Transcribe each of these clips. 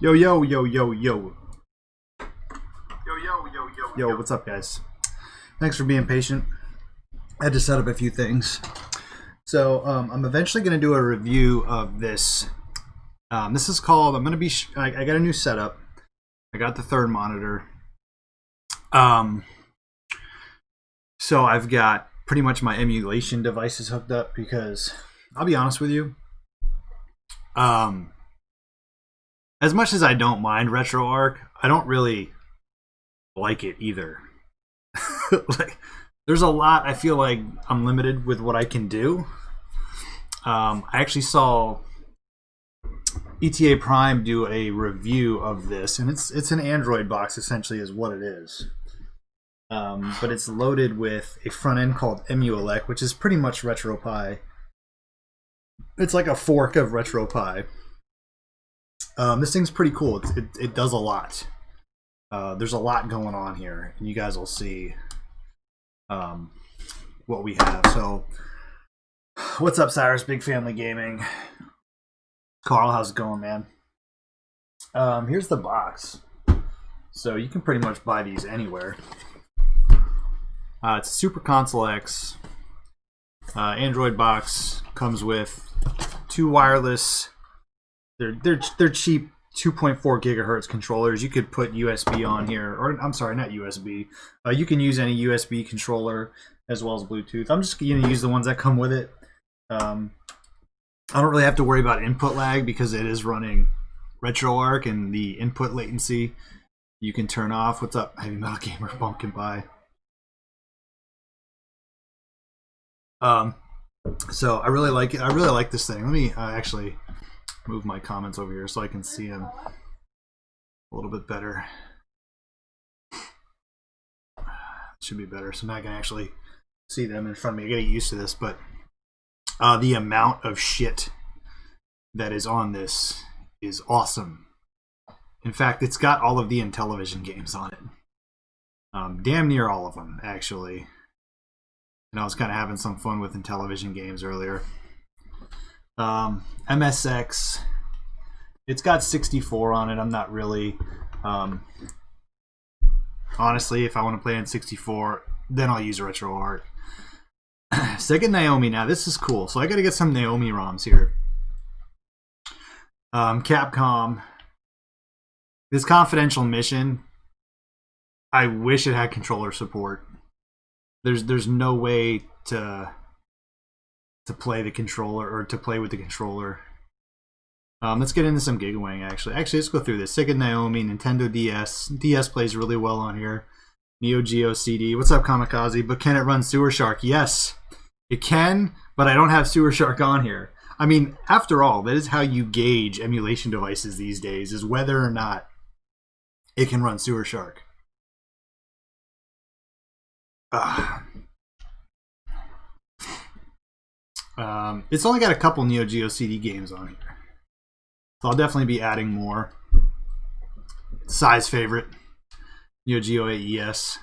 Yo, yo, yo, yo, yo. Yo, what's up, guys? Thanks for being patient. I had to set up a few things. So, I'm eventually going to do a review of this. This is called, I got a new setup. I got the third monitor. So I've got pretty much my emulation devices hooked up because, I'll be honest with you, as much as I don't mind RetroArch, I don't really like it either. Like, there's a lot. I feel like I'm limited with what I can do. I actually saw ETA Prime do a review of this, and it's an Android box essentially, is what it is. But it's loaded with a front end called Emulec, which is pretty much RetroPie. It's like a fork of RetroPie. This thing's pretty cool. It does a lot. There's a lot going on here, and you guys will see what we have. So, what's up, Cyrus? Big Family Gaming. Carl, how's it going, man? Here's the box. So you can pretty much buy these anywhere. It's a Super Console X Android box. Comes with two wireless. They're cheap 2.4 gigahertz controllers. You could put USB on here, or I'm sorry, not USB. You can use any USB controller as well as Bluetooth. I'm just going to use the ones that come with it. I don't really have to worry about input lag because it is running RetroArch, and the input latency you can turn off. What's up, Heavy Metal Gamer? Pumpkin Pie. So I really like it. I really like this thing. Let me actually move my comments over here so I can see them a little bit better. Should be better. So now I can actually see them in front of me. I gotta get used to this, but the amount of shit that is on this is awesome. In fact, it's got all of the Intellivision games on it. Damn near all of them, actually. And I was kind of having some fun with Intellivision games earlier. MSX. It's got 64 on it. I'm not really... honestly, if I want to play on 64, then I'll use RetroArch. Sega Naomi. Now, this is cool. So I got to get some Naomi ROMs here. Capcom. This confidential mission, I wish it had controller support. There's no way to play the controller, or to play with the controller. Let's get into some Gigawing, actually. Actually, let's go through this. Sega Naomi, Nintendo DS. DS plays really well on here. Neo Geo CD. What's up, Kamikaze? But can it run Sewer Shark? Yes, it can, but I don't have Sewer Shark on here. I mean, after all, that is how you gauge emulation devices these days, is whether or not it can run Sewer Shark. It's only got a couple Neo Geo CD games on here, so I'll definitely be adding more. Size favorite, Neo Geo AES.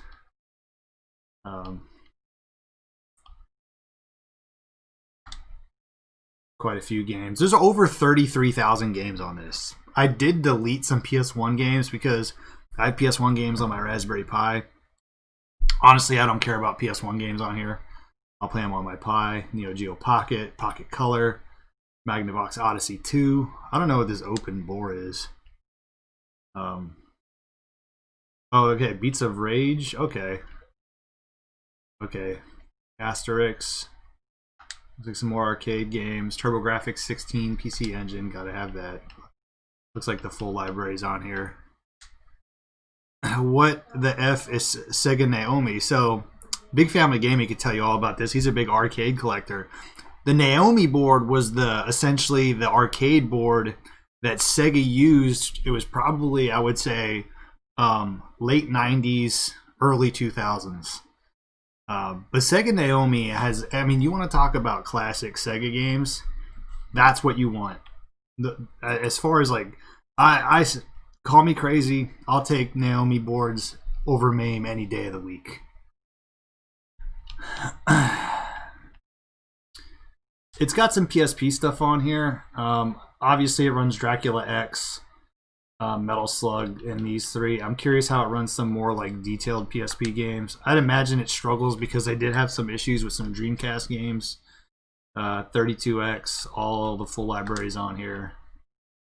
Quite a few games. There's over 33,000 games on this. I did delete some PS1 games because I have PS1 games on my Raspberry Pi. Honestly, I don't care about PS1 games on here. I'll play them on my Pi. Neo Geo Pocket, Pocket Color, Magnavox Odyssey 2. I don't know what this open bore is. Oh, okay. Beats of Rage. Okay. Okay. Asterix. Looks like some more arcade games. TurboGrafx 16 PC Engine. Gotta have that. Looks like the full library's on here. What the F is Sega Naomi? So, Big Family Gaming could tell you all about this. He's a big arcade collector. The Naomi board was essentially the arcade board that Sega used. It was probably, I would say, late 90s, early 2000s. But Sega Naomi has, I mean, you want to talk about classic Sega games? That's what you want. As far as like, I call me crazy, I'll take Naomi boards over MAME any day of the week. It's got some PSP stuff on here. Obviously, it runs Dracula X. Metal Slug, and these three. I'm curious how it runs some more like detailed PSP games. I'd imagine it struggles because they did have some issues with some Dreamcast games. 32X, all the full libraries on here.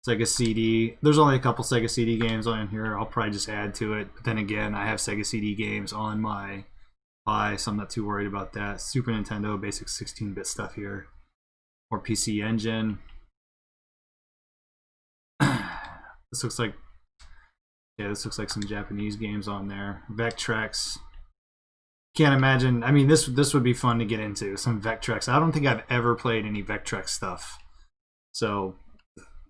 Sega CD. There's only a couple Sega CD games on here. I'll probably just add to it. But then again, I have Sega CD games on my Pi, so I'm not too worried about that. Super Nintendo, basic 16-bit stuff here. Or PC Engine. This looks like, yeah, this looks like some Japanese games on there. Vectrex. Can't imagine. I mean, this would be fun to get into, some Vectrex. I don't think I've ever played any Vectrex stuff, so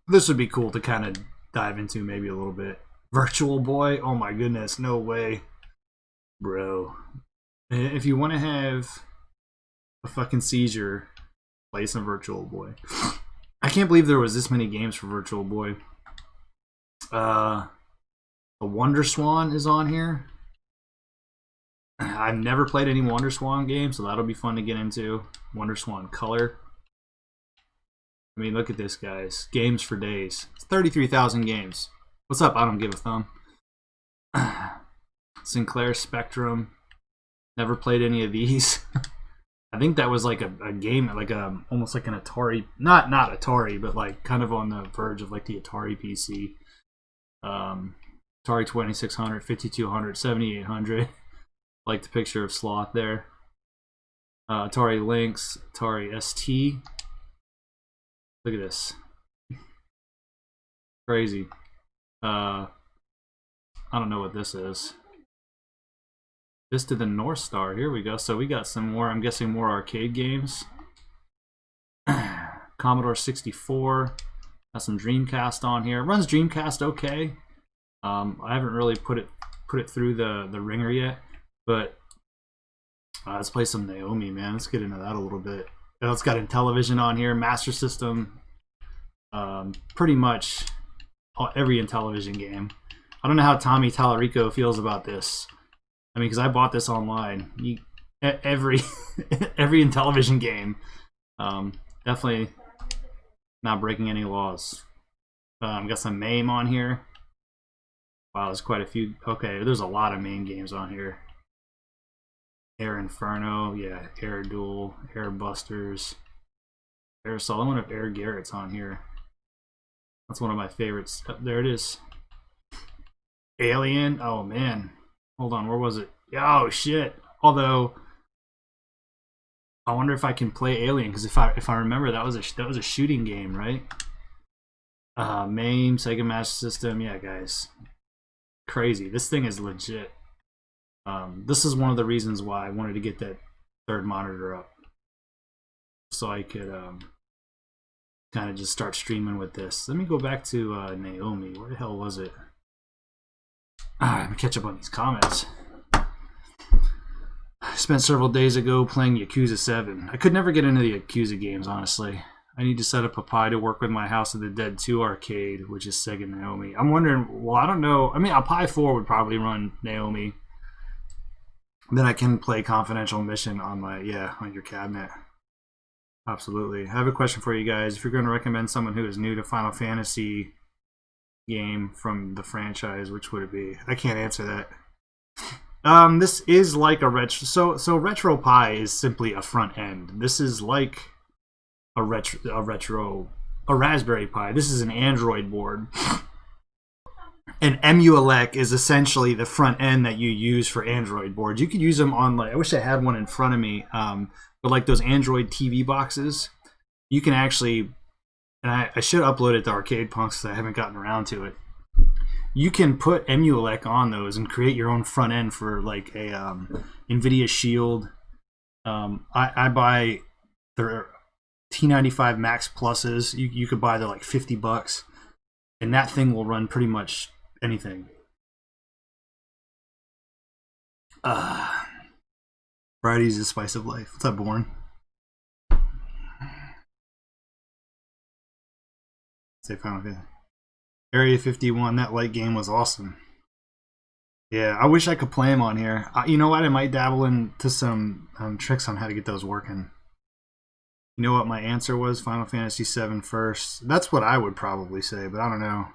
this would be cool to kind of dive into maybe a little bit. Virtual Boy, oh my goodness, no way, bro. If you want to have a fucking seizure, play some Virtual Boy. I can't believe there was this many games for Virtual Boy. The Wonder Swan is on here. I've never played any Wonder Swan games, so that'll be fun to get into. Wonder Swan Color. I mean, look at this, guys. Games for days. It's 33,000 games. What's up? I don't give a thumb. Sinclair Spectrum. Never played any of these. I think that was like a game, like almost like an Atari. Not Atari, but like kind of on the verge of like the Atari PC. Atari 2600, 5200, 7800. Like the picture of Sloth there. Atari Lynx, Atari ST. Look at this. Crazy. I don't know what this is. This to the North Star. Here we go. So we got some more, I'm guessing more arcade games. Commodore 64. Got some Dreamcast on here. Runs Dreamcast okay. I haven't really put it through the ringer yet. But let's play some Naomi, man. Let's get into that a little bit. It's got Intellivision on here, Master System. Pretty much every Intellivision game. I don't know how Tommy Tallarico feels about this. I mean, because I bought this online. Every Intellivision game. Definitely not breaking any laws. Got some MAME on here. Wow, there's quite a few. Okay, there's a lot of MAME games on here. Air Inferno, yeah, Air Duel, Air Busters, Air Sol. I wonder if Air Garrett's on here. That's one of my favorites. Oh, there it is. Alien. Oh man, hold on. Where was it? Oh shit. Although, I wonder if I can play Alien, because if I remember, that was a shooting game, right? MAME, Sega Master System. Yeah, guys, crazy. This thing is legit. This is one of the reasons why I wanted to get that third monitor up, so I could kind of just start streaming with this. Let me go back to Naomi. Where the hell was it? Let me catch up on these comments. I spent several days ago playing Yakuza 7. I could never get into the Yakuza games, honestly. I need to set up a Pi to work with my House of the Dead 2 arcade, which is Sega Naomi. I'm wondering, well, I don't know. I mean, a Pi 4 would probably run Naomi. Then I can play Confidential Mission on my, on your cabinet. Absolutely. I have a question for you guys. If you're going to recommend someone who is new to Final Fantasy game from the franchise, which would it be? I can't answer that. This is like a retro. So RetroPie is simply a front end. This is like a Raspberry Pi. This is an Android board. And Emulec is essentially the front end that you use for Android boards. You could use them on, like, I wish I had one in front of me, but like those Android TV boxes, you can actually, and I should upload it to Arcade Punks because I haven't gotten around to it. You can put Emulec on those and create your own front end for like a NVIDIA Shield. I buy their T95 Max Pluses. You could buy they're like $50, and that thing will run pretty much anything. Variety's the spice of life. What's up, Born? Say Final Fantasy. Area 51, that light game was awesome. Yeah, I wish I could play them on here. You know what? I might dabble into some tricks on how to get those working. You know what my answer was? Final Fantasy VII first. That's what I would probably say, but I don't know.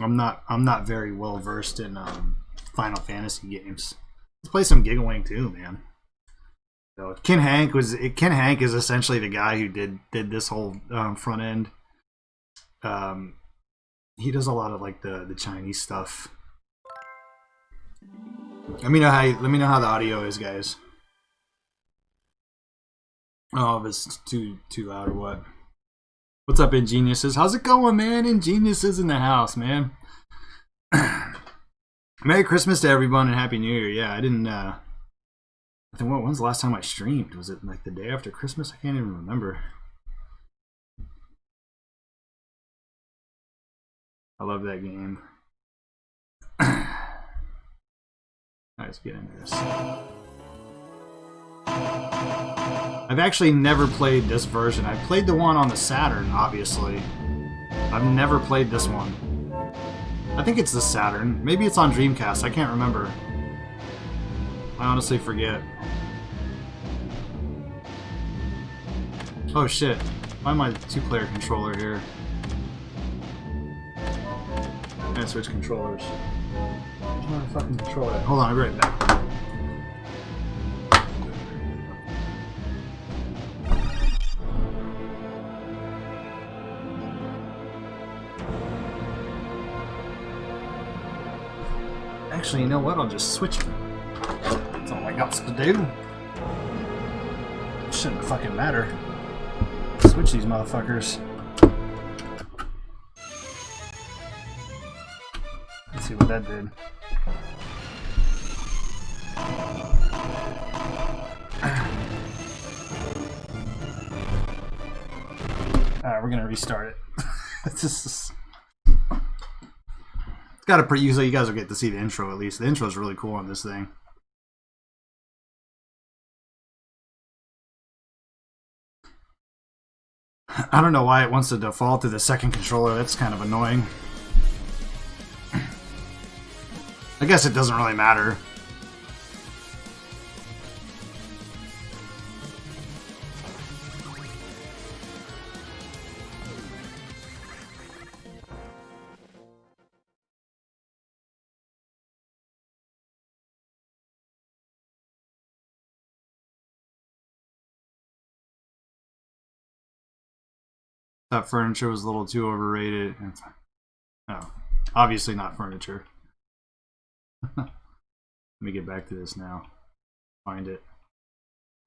I'm not very well versed in Final Fantasy games. Let's play some Gigawing too, man. So Ken Hank is essentially the guy who did this whole front end. He does a lot of like the Chinese stuff. Let me know how the audio is, guys. Oh, if it's too loud or what? What's up, Ingeniouses? How's it going, man? Ingenious is in the house, man. Merry Christmas to everyone and Happy New Year. Yeah, I didn't. I think when's the last time I streamed? Was it like the day after Christmas? I can't even remember. I love that game. Let's get into this. I've actually never played this version. I played the one on the Saturn, obviously. I've never played this one. I think it's the Saturn. Maybe it's on Dreamcast. I can't remember. I honestly forget. Oh shit. Find my two-player controller here. I'm gonna switch controllers. Where's my fucking controller? Hold on, I'll be right back. Actually, you know what? I'll just switch it. That's all I got to do. Shouldn't fucking matter. Switch these motherfuckers. Let's see what that did. Alright, we're gonna restart it. It's got a pretty. Usually, you guys will get to see the intro at least. The intro is really cool on this thing. I don't know why it wants to default to the second controller. That's kind of annoying. I guess it doesn't really matter. That furniture was a little too overrated. Oh, obviously not furniture. Let me get back to this now. Find it.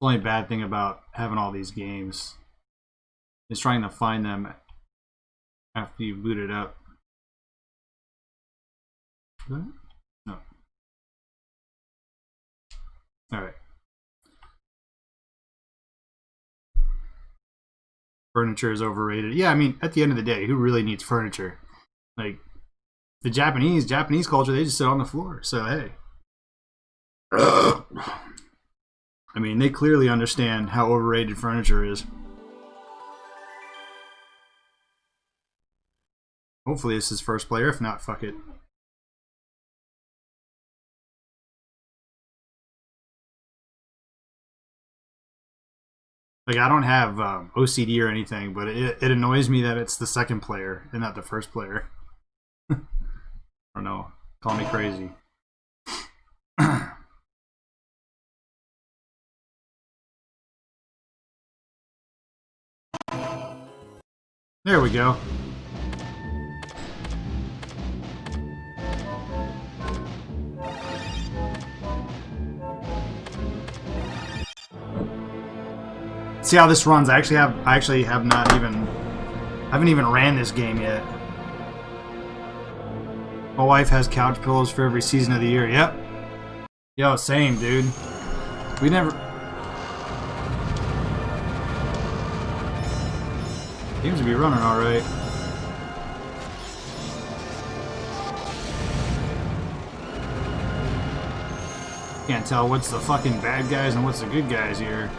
The only bad thing about having all these games is trying to find them after you boot it up. No. Alright. Furniture is overrated. Yeah, I mean, at the end of the day, who really needs furniture? Like, the Japanese culture, they just sit on the floor. So, hey. I mean, they clearly understand how overrated furniture is. Hopefully this is first player. If not, fuck it. Like, I don't have OCD or anything, but it annoys me that it's the second player and not the first player. I don't know. Call me crazy. There we go. See how this runs. I actually haven't even ran this game yet. My wife has couch pillows for every season of the year. Yep. Yo, same, dude. We never. Seems to be running all right. Can't tell what's the fucking bad guys and what's the good guys here.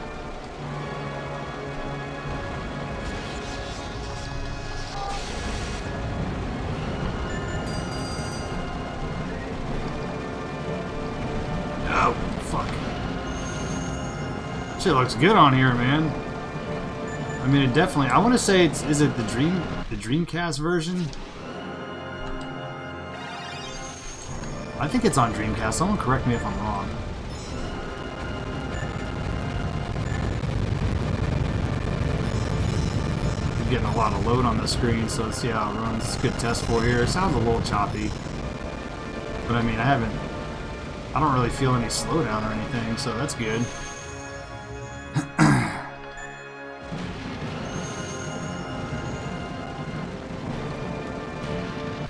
Shit looks good on here, man. I mean, it definitely. I want to say is it the Dreamcast version? I think it's on Dreamcast. Someone correct me if I'm wrong. I'm getting a lot of load on the screen, so let's see how it runs. It's a good test for here. It sounds a little choppy. But I mean, I don't really feel any slowdown or anything, so that's good.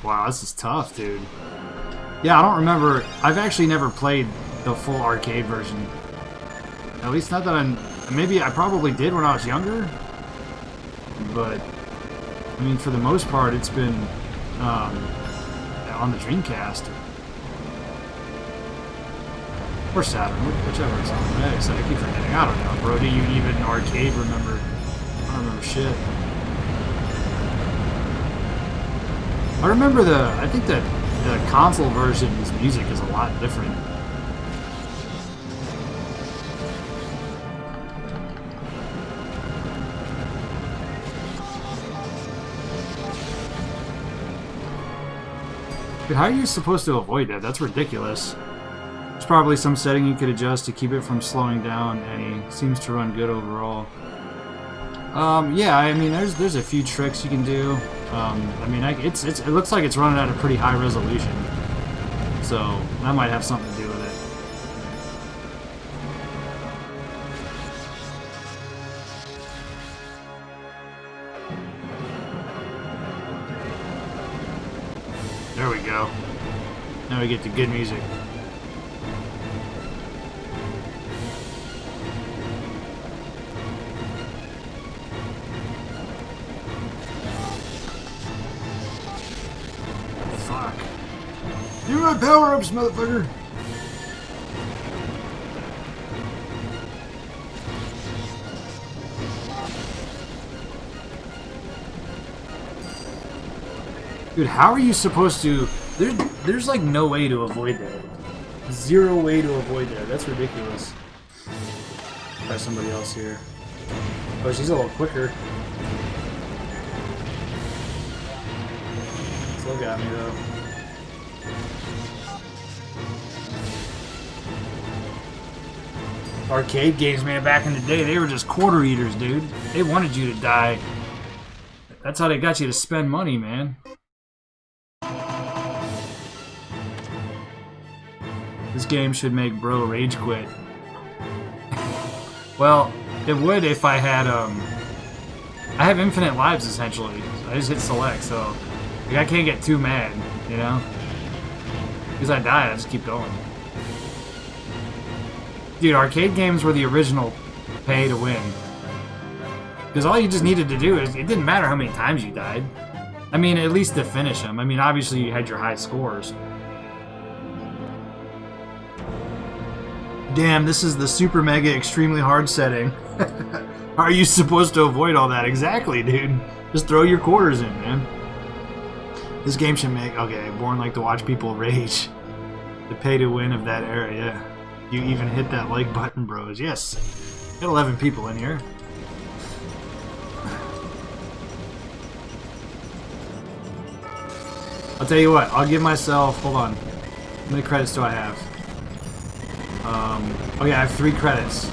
Wow, this is tough, dude. Yeah, I don't remember. I've actually never played the full arcade version. At least not that I'm... Maybe I probably did when I was younger. But, I mean, for the most part, it's been on the Dreamcast. Or Saturn, whichever it's on. I keep forgetting. I don't know, bro. Do you even arcade remember? I don't remember shit. I remember I think that the console version's music is a lot different. Dude, how are you supposed to avoid that? That's ridiculous. There's probably some setting you could adjust to keep it from slowing down, and he seems to run good overall. Yeah, I mean, there's a few tricks you can do. I mean, it looks like it's running at a pretty high resolution, so that might have something to do with it. There we go. Now we get to good music. Give me my power-ups, motherfucker! Dude, how are you supposed to... There's like no way to avoid that. Zero way to avoid that. That's ridiculous. Try somebody else here. Oh, she's a little quicker. Still got me, though. Arcade games, man, back in the day, they were just quarter eaters, dude. They wanted you to die. That's how they got you to spend money, man. This game should make bro rage quit. Well, it would if I had, I have infinite lives, essentially. So I just hit select, so... Like, I can't get too mad, you know? Because I die, I just keep going. Dude, arcade games were the original pay to win. Because all you just needed to do is, it didn't matter how many times you died. I mean, at least to finish them. I mean, obviously you had your high scores. Damn, this is the super mega extremely hard setting. How are you supposed to avoid all that? Exactly, dude. Just throw your quarters in, man. This game should make... Okay, Born like to watch people rage. The pay to win of that era, yeah. You even hit that like button, bros. Yes. Got 11 people in here. I'll tell you what. I'll give myself... Hold on. How many credits do I have? Oh yeah, I have 3 credits.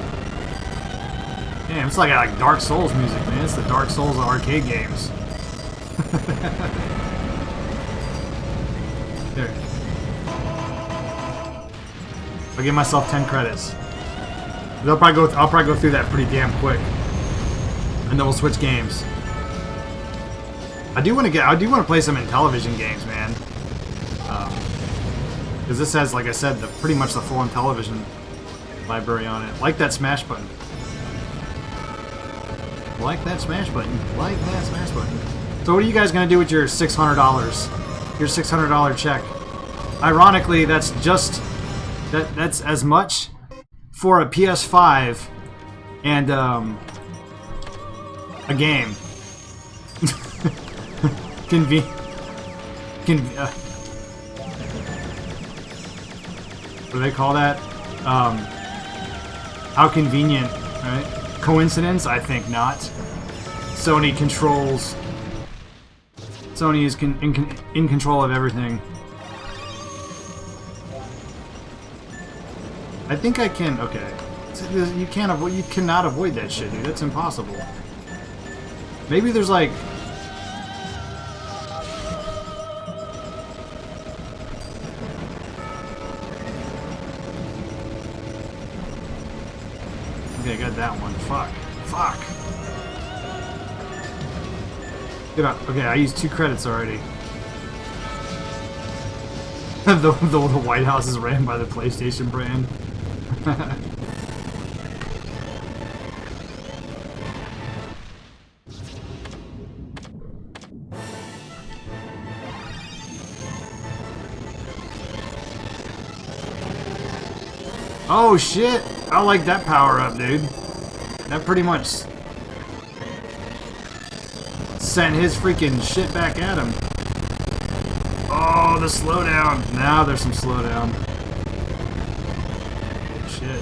Damn, it's like Dark Souls music, man. It's the Dark Souls of arcade games. There. I'll give myself 10 credits. I'll probably go through that pretty damn quick, and then we'll switch games. I do want to play some Intellivision games, man. Because this has, like I said, pretty much the full Intellivision library on it. Like that smash button. Like that smash button. Like that smash button. So what are you guys gonna do with your $600? Your $600 check? Ironically, that's just that's as much for a PS5 and a game. What do they call that? How convenient, right? Coincidence? I think not. Sony is in control of everything. I think I can. Okay, you can't avoid. You cannot avoid that shit, dude. That's impossible. Maybe there's like. Okay, I got that one. Fuck. Fuck. Get up. Okay, I used 2 credits already. the White House is ran by the PlayStation brand. Oh shit! I like that power up, dude. That pretty much sent his freaking shit back at him. Oh, the slowdown. Now there's some slowdown. Shit.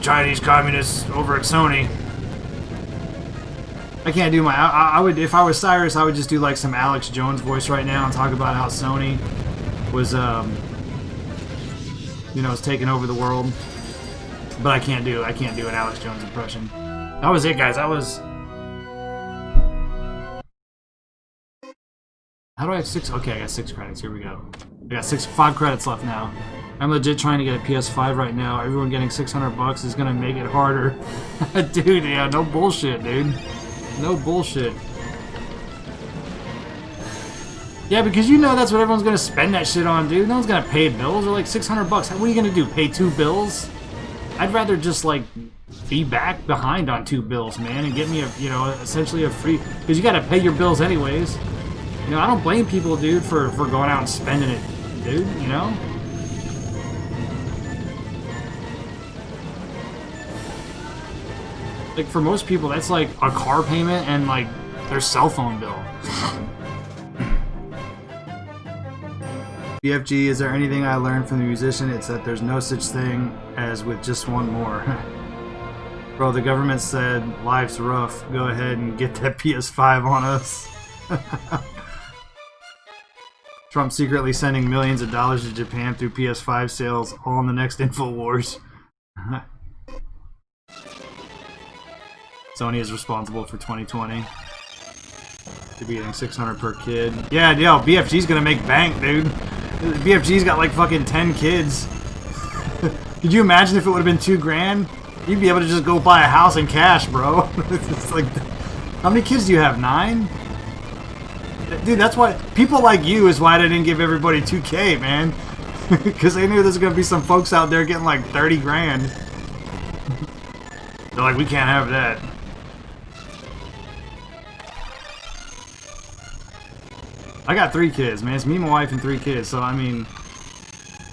Chinese communists over at Sony. I can't do my. I would, if I was Cyrus, I would just do like some Alex Jones voice right now and talk about how Sony was, you know, is taking over the world. But I can't do an Alex Jones impression. That was it, guys. That was. How do I have 6? Okay, I got 6 credits. Here we go. I got 5 credits left now. I'm legit trying to get a PS5 right now. Everyone getting $600 is gonna make it harder. Dude, yeah, no bullshit, dude. No bullshit. Yeah, because you know that's what everyone's gonna spend that shit on, dude. No one's gonna pay bills. They're like $600. What are you gonna do? Pay 2 bills? I'd rather just like be back behind on 2 bills, man, and get me a, you know, essentially a free. Because you gotta pay your bills anyways. You know, I don't blame people, dude, for going out and spending it, dude. You know. Like, for most people, that's like a car payment and like their cell phone bill. BFG, is there anything I learned from the musician? It's that there's no such thing as with just one more. Bro, the government said life's rough. Go ahead and get that PS5 on us. Trump secretly sending millions of dollars to Japan through PS5 sales, all in the next InfoWars. Sony is responsible for 2020. They're getting 600 per kid. Yeah, yo, BFG's gonna make bank, dude. BFG's got like fucking 10 kids. Could you imagine if it would have been $2 grand? You'd be able to just go buy a house in cash, bro. It's like, how many kids do you have? 9? Dude, that's why people like you is why they didn't give everybody 2K, man. Because they knew there's gonna be some folks out there getting like 30 grand. They're like, we can't have that. I got 3 kids, man. It's me, my wife, and 3 kids. So I mean,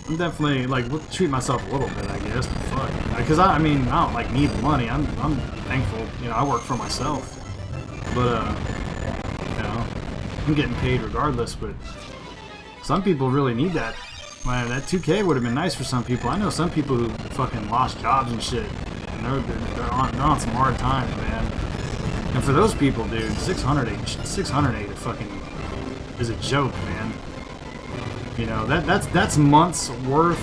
I'm definitely like treat myself a little bit, I guess. But fuck, because I mean, I don't like need the money. I'm thankful. You know, I work for myself. But you know, I'm getting paid regardless. But some people really need that. Man, that 2K would have been nice for some people. I know some people who fucking lost jobs and shit. And they're on some hard times, man. And for those people, dude, 608 fucking is a joke, man. You know, that's months worth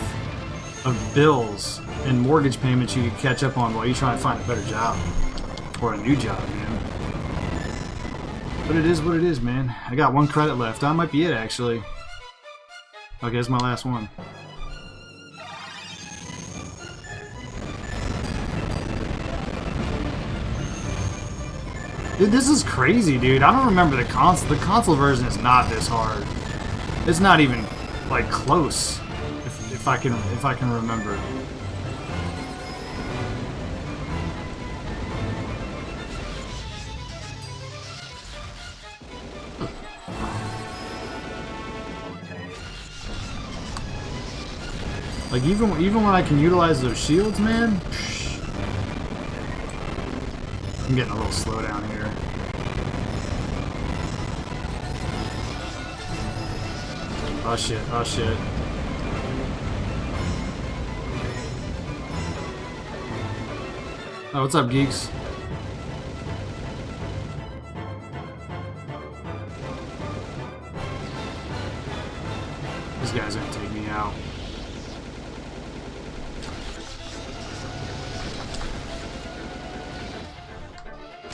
of bills and mortgage payments you could catch up on while you try to find a better job or a new job, man. But it is what it is, man. I got 1 credit left. That might be it, actually. Okay, it's my last one. Dude, this is crazy, dude. I don't remember the console. The console version is not this hard. It's not even like close. If I can remember. Like even when I can utilize those shields, man. I'm getting a little slow down here. Oh shit, oh shit. Oh, what's up, geeks?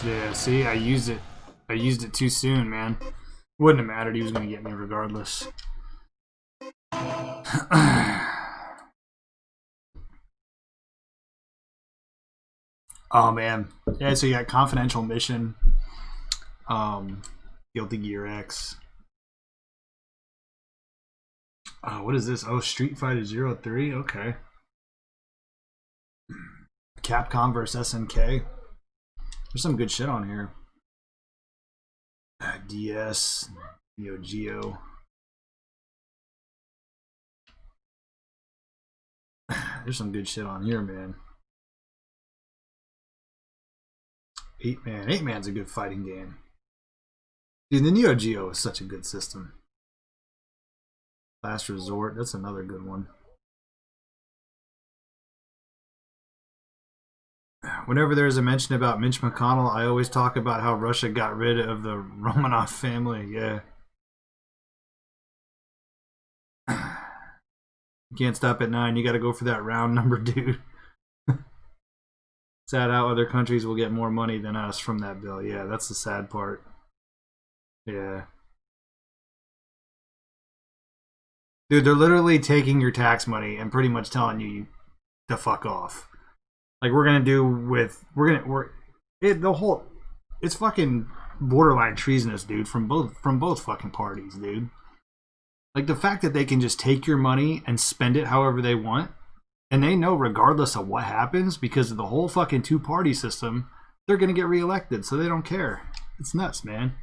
Yeah, see, I used it. I used it too soon, man. Wouldn't have mattered. He was going to get me regardless. Oh, man. Yeah, so you got Confidential Mission. Guilty Gear X. What is this? Oh, Street Fighter 03? Okay. Capcom vs. SNK. There's some good shit on here. DS, Neo Geo. There's some good shit on here, man. 8-Man. 8-Man's a good fighting game. Dude, the Neo Geo is such a good system. Last Resort, that's another good one. Whenever there's a mention about Mitch McConnell, I always talk about how Russia got rid of the Romanov family. Yeah. You can't stop at 9. You got to go for that round number, dude. Sad how other countries will get more money than us from that bill. Yeah, that's the sad part. Yeah. Dude, they're literally taking your tax money and pretty much telling you to fuck off. Like it's fucking borderline treasonous, dude, from both fucking parties, dude. Like the fact that they can just take your money and spend it however they want, and they know regardless of what happens, because of the whole fucking two-party system, they're gonna get reelected, so they don't care. It's nuts, man.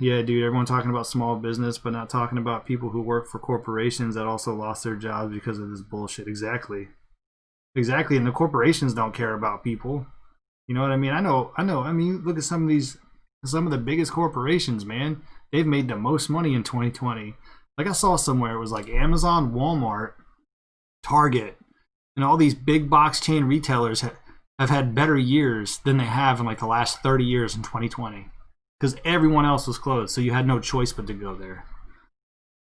Yeah, dude, everyone talking about small business, but not talking about people who work for corporations that also lost their jobs because of this bullshit. Exactly, and the corporations don't care about people. You know what I mean? I know. I mean, look at some of the biggest corporations, man. They've made the most money in 2020. Like I saw somewhere, it was like Amazon, Walmart, Target, and all these big box chain retailers have had better years than they have in like the last 30 years in 2020. Because everyone else was closed, so you had no choice but to go there.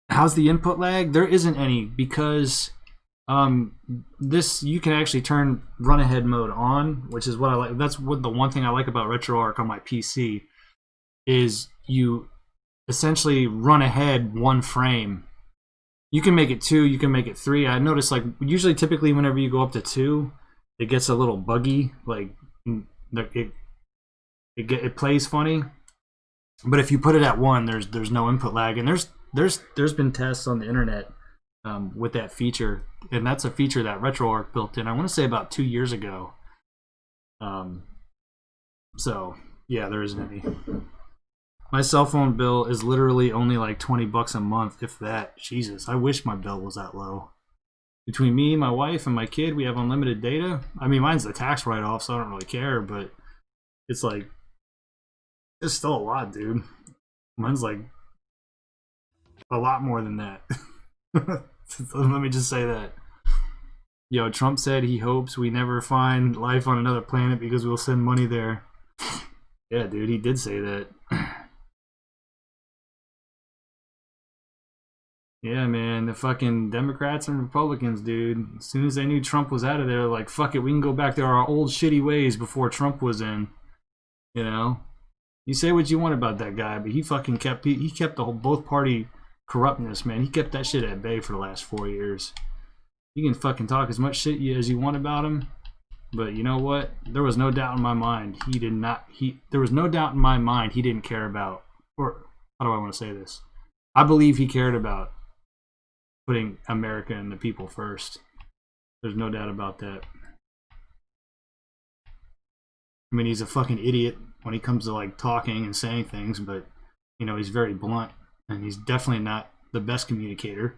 How's the input lag? There isn't any, because this, you can actually turn run ahead mode on, which is what I like. That's what the one thing I like about RetroArch on my PC is you essentially run ahead one frame. You can make it 2, you can make it 3. I noticed like usually typically whenever you go up to 2, it gets a little buggy, like it plays funny. But if you put it at 1, there's no input lag, and there's been tests on the internet with that feature, and that's a feature that RetroArch built in. I want to say about 2 years ago. So yeah, there isn't any. My cell phone bill is literally only like $20 a month, if that. Jesus, I wish my bill was that low. Between me, my wife, and my kid, we have unlimited data. I mean, mine's the tax write-off, so I don't really care, but it's like, it's still a lot, dude. Mine's like a lot more than that. Let me just say that. Yo, Trump said he hopes we never find life on another planet because we'll send money there. Yeah, dude, he did say that. Yeah, man, the fucking Democrats and Republicans, dude. As soon as they knew Trump was out of there, like, fuck it, we can go back to our old shitty ways before Trump was in. You know? You say what you want about that guy, but he fucking kept the whole both party corruptness, man. He kept that shit at bay for the last 4 years. You can fucking talk as much shit as you want about him, but you know what? There was no doubt in my mind he did not. There was no doubt in my mind he didn't care about. Or how do I want to say this? I believe he cared about putting America and the people first. There's no doubt about that. I mean, he's a fucking idiot when he comes to like talking and saying things, but you know, he's very blunt, and he's definitely not the best communicator.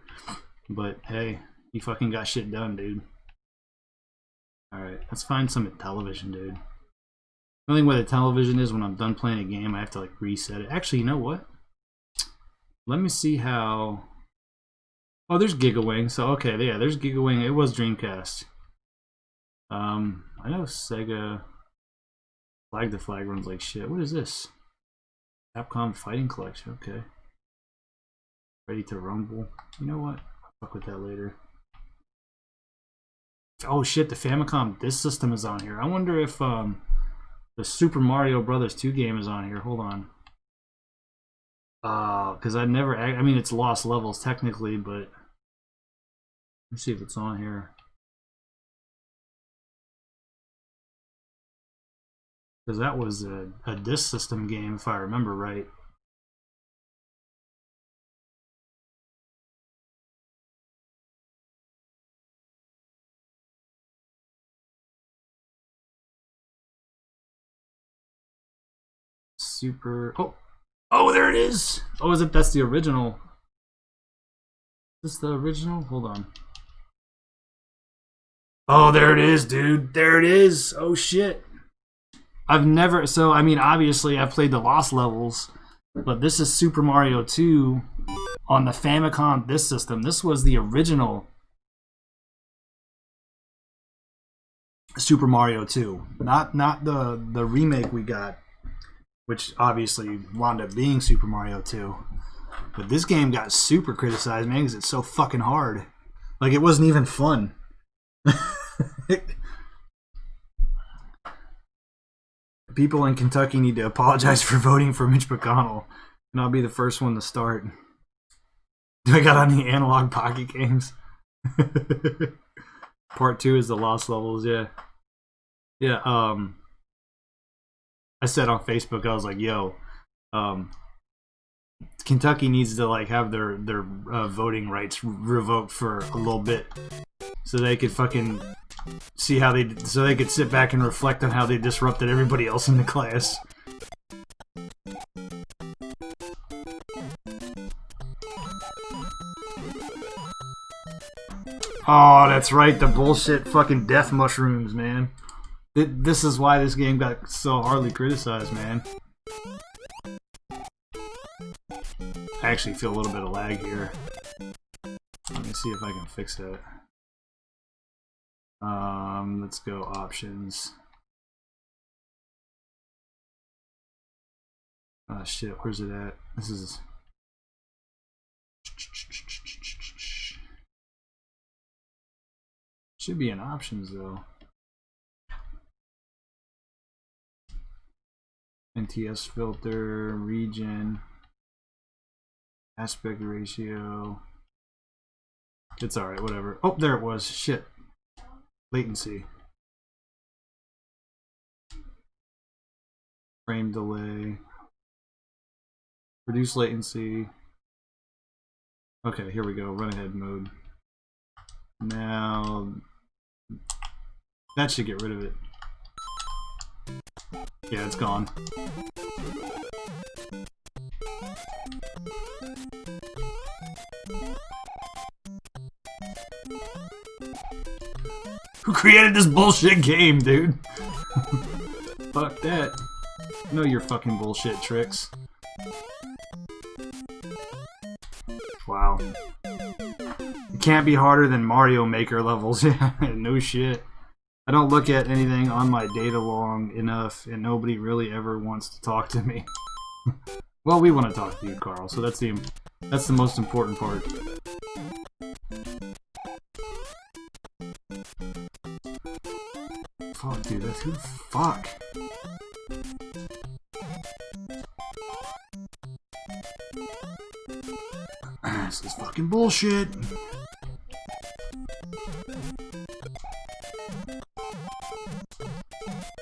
But hey, he fucking got shit done, dude. Alright, let's find some television, dude. The only way the television is when I'm done playing a game, I have to like reset it. Actually, you know what? Let me see how. Oh, there's GigaWing. So okay, yeah, there's GigaWing. It was Dreamcast. I know Sega. Flag to Flag runs like shit. What is this? Capcom Fighting Collection. Okay. Ready to Rumble. You know what? I'll fuck with that later. Oh shit, the Famicom disc system is on here. I wonder if The Super Mario Brothers 2 game is on here. Hold on. Because I never... I mean, it's lost levels technically, but... Let's see if it's on here. Because that was a disc system game, if I remember right. Super... Oh, there it is! Oh, is it? That's the original. Is this the original? Hold on. Oh, there it is, dude. There it is. Oh, shit. I've never... So, I mean, obviously, I've played the Lost levels, but this is Super Mario 2 on the Famicom disc system. This was the original Super Mario 2. Not the remake we got, which obviously wound up being Super Mario 2. But this game got super criticized, man, because it's so fucking hard. Like, it wasn't even fun. People in Kentucky need to apologize for voting for Mitch McConnell, and I'll be the first one to start. Do I got on the analog pocket games? Part 2 is the Lost levels, yeah. Yeah, I said on Facebook, I was like, yo, Kentucky needs to like have their voting rights revoked for a little bit, so they could fucking see how so they could sit back and reflect on how they disrupted everybody else in the class. Oh, that's right, the bullshit fucking death mushrooms, man. This is why this game got so hardly criticized, man. I actually feel a little bit of lag here. Let me see if I can fix that. Let's go options. Oh shit, where's it at? This is... Should be in options though. NTS filter, region, aspect ratio. It's alright, whatever. Oh, there it was. Shit. Latency. Frame delay. Reduce latency. Okay, here we go. Run ahead mode. Now, that should get rid of it. Yeah, it's gone. Who created this bullshit game, dude? Fuck that. Know your fucking bullshit tricks. Wow. It can't be harder than Mario Maker levels. No shit. I don't look at anything on my data long enough, and nobody really ever wants to talk to me. Well, we want to talk to you, Carl, so that's the most important part. Fuck, dude, that's who the fuck? This is fucking bullshit.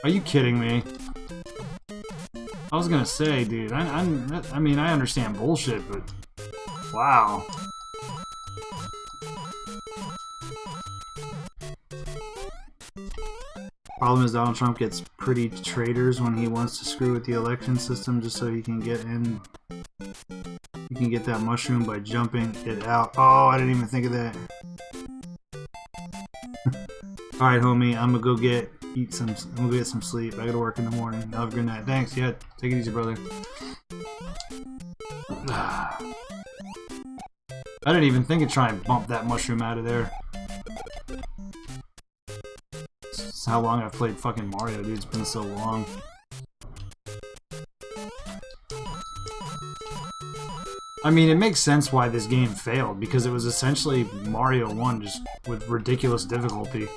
Are you kidding me? I was gonna say, dude, I mean, I understand bullshit, but wow. Problem is Donald Trump gets pretty traitors when he wants to screw with the election system just so he can get in. You can get that mushroom by jumping it out. Oh, I didn't even think of that. Alright, homie, I'm gonna go get some sleep. I gotta work in the morning. Have a good night. Thanks, yeah, take it easy, brother. I didn't even think of trying to bump that mushroom out of there. This is how long I've played fucking Mario, dude. It's been so long. I mean, it makes sense why this game failed, because it was essentially Mario 1 just with ridiculous difficulty.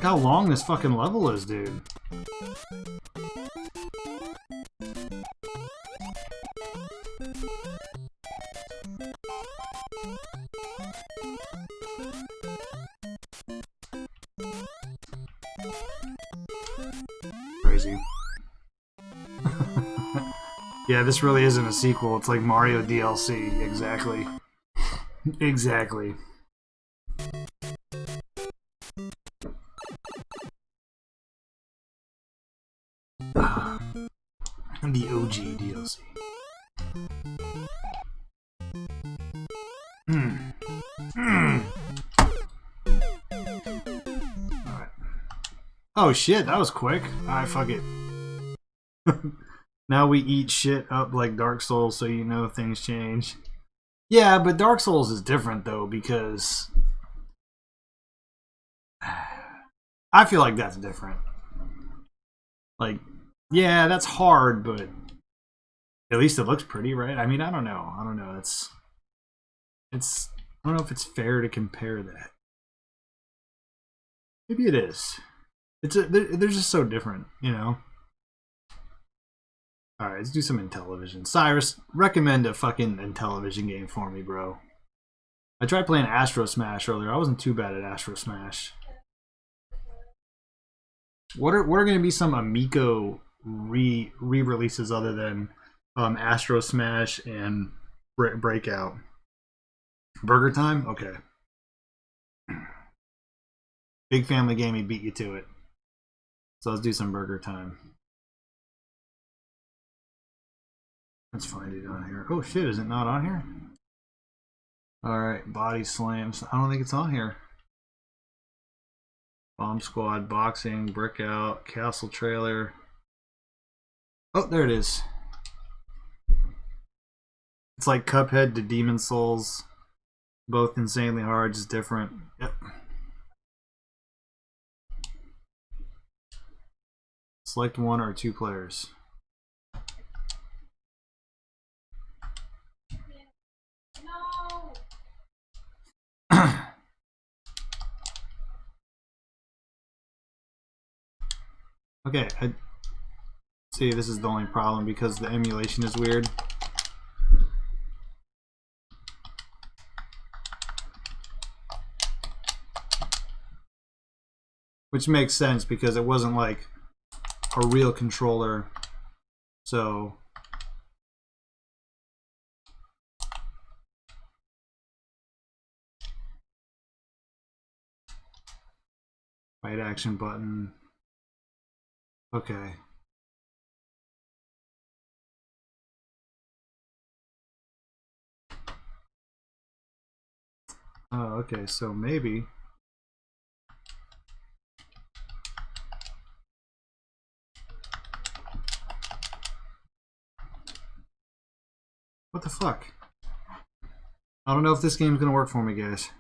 Look how long this fucking level is, dude. Crazy. Yeah, this really isn't a sequel. It's like Mario DLC. Exactly. Exactly. The OG DLC. Alright. Oh shit, that was quick. Alright, fuck it. Now we eat shit up like Dark Souls so you know things change. Yeah, but Dark Souls is different though because I feel like that's different. Like, yeah, that's hard, but at least it looks pretty, right? I mean, I don't know. I don't know. I don't know if it's fair to compare that. Maybe it is. They're just so different, you know? Alright, let's do some Intellivision. Cyrus, recommend a fucking Intellivision game for me, bro. I tried playing Astro Smash earlier. I wasn't too bad at Astro Smash. What are going to be some Amico re-releases other than Astro Smash and Breakout? Burger Time? Okay. Big family game, he beat you to it. So let's do some Burger Time. Let's find it on here. Oh shit, is it not on here? Alright, Body Slams. I don't think it's on here. Bomb Squad, Boxing, Breakout, Castle Trailer. Oh, there it is. It's like Cuphead to Demon Souls. Both insanely hard, just different. Yep. Select one or two players. Okay, see, this is the only problem because the emulation is weird. Which makes sense because it wasn't like a real controller. So right action button. Okay. Oh, okay, so maybe. What the fuck? I don't know if this game's gonna work for me, guys.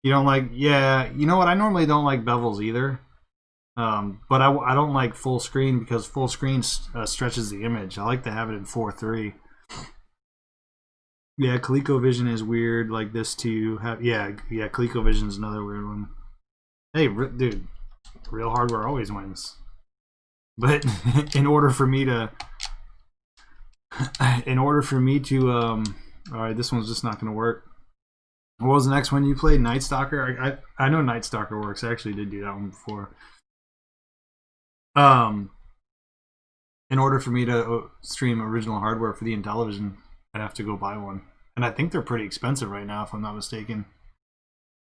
You don't like, yeah, you know what? I normally don't like bevels either. But I don't like full screen because full screen stretches the image. I like to have it in 4:3. Yeah, ColecoVision is weird like this too. Yeah, ColecoVision is another weird one. Hey, dude, real hardware always wins. But in order for me to, all right, this one's just not gonna work. What was the next one you played? Night Stalker? I know Night Stalker works. I actually did do that one before. In order for me to stream original hardware for the Intellivision, I'd have to go buy one. And I think they're pretty expensive right now, if I'm not mistaken.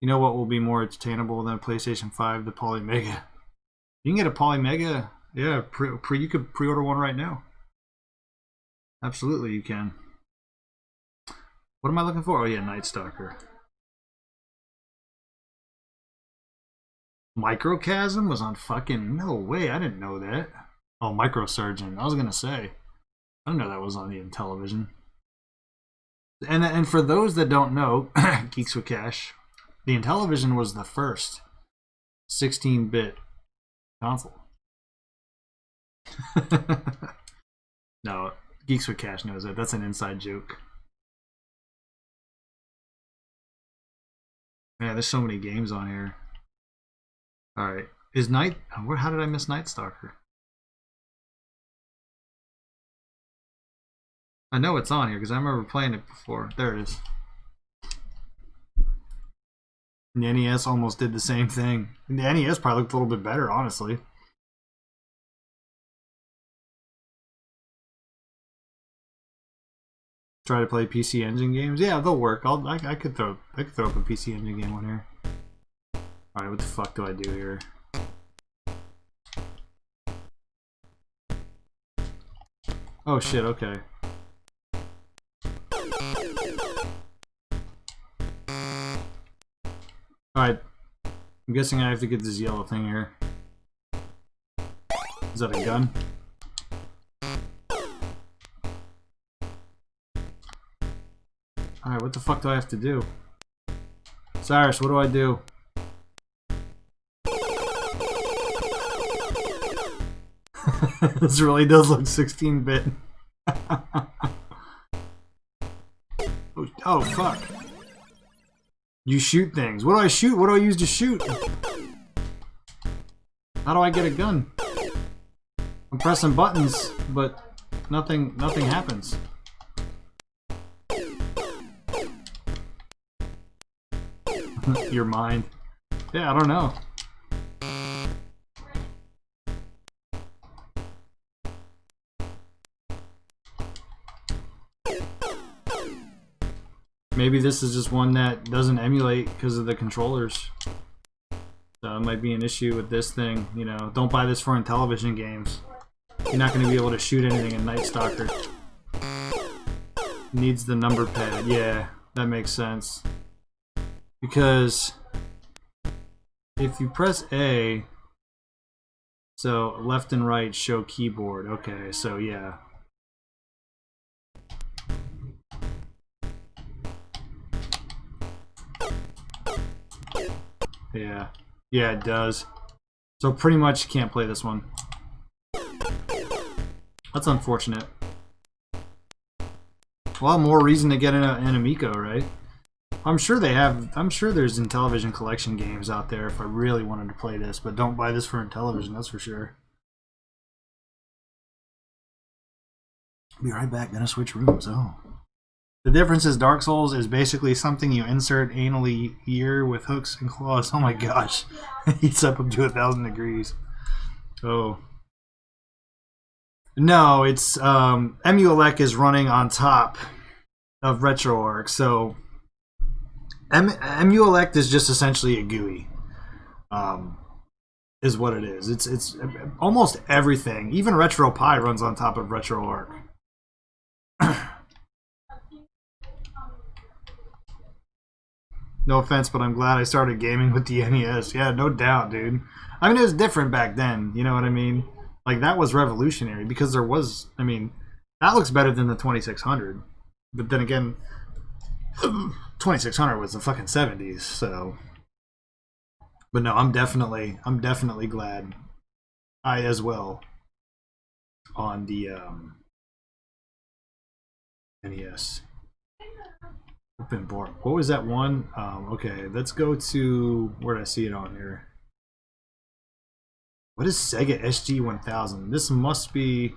You know what will be more attainable than a PlayStation 5? The Polymega. You can get a Polymega. Yeah, you could pre-order one right now. Absolutely, you can. What am I looking for? Oh yeah, Night Stalker. Microchasm was on fucking... No way, I didn't know that. Oh, Microsurgeon. I was gonna say. I didn't know that was on the Intellivision. And for those that don't know, Geeks with Cash, the Intellivision was the first 16-bit console. No, Geeks with Cash knows that. That's an inside joke. Man, there's so many games on here. Alright. Is Night... How did I miss Night Stalker? I know it's on here because I remember playing it before. There it is. And the NES almost did the same thing. And the NES probably looked a little bit better, honestly. Try to play PC Engine games. Yeah, they'll work. I could throw up a PC Engine game on here. All right, what the fuck do I do here? Oh shit. Okay. Alright, I'm guessing I have to get this yellow thing here. Is that a gun? Alright, what the fuck do I have to do? Cyrus, what do I do? This really does look 16-bit. Oh, fuck. You shoot things. What do I shoot? What do I use to shoot? How do I get a gun? I'm pressing buttons, but nothing happens. Your mind. Yeah, I don't know. Maybe this is just one that doesn't emulate because of the controllers. So it might be an issue with this thing, you know. Don't buy this for Intellivision games. You're not going to be able to shoot anything in Night Stalker. Needs the number pad. Yeah, that makes sense. Because if you press A, so left and right show keyboard. Okay, so yeah. Yeah, it does. So pretty much can't play this one. That's unfortunate. Well, more reason to get an Amico, right? I'm sure they have. I'm sure there's Intellivision collection games out there if I really wanted to play this, but don't buy this for Intellivision, that's for sure. Be right back, gonna switch rooms. Oh. The difference is Dark Souls is basically something you insert anally ear with hooks and claws. Oh my gosh. It heats up to 1,000 degrees. Oh. No, it's Emulec is running on top of RetroArch, so Emulec is just essentially a GUI. Is what it is. It's almost everything. Even RetroPie runs on top of RetroArch. No offense, but I'm glad I started gaming with the NES. Yeah, no doubt, dude. I mean, it was different back then. You know what I mean? Like, that was revolutionary because there was... I mean, that looks better than the 2600. But then again, 2600 was the fucking 70s, so... But no, I'm definitely glad I as well on the NES. Open board. What was that one? Okay, let's go to where did I see it on here? What is Sega SG-1000? This must be.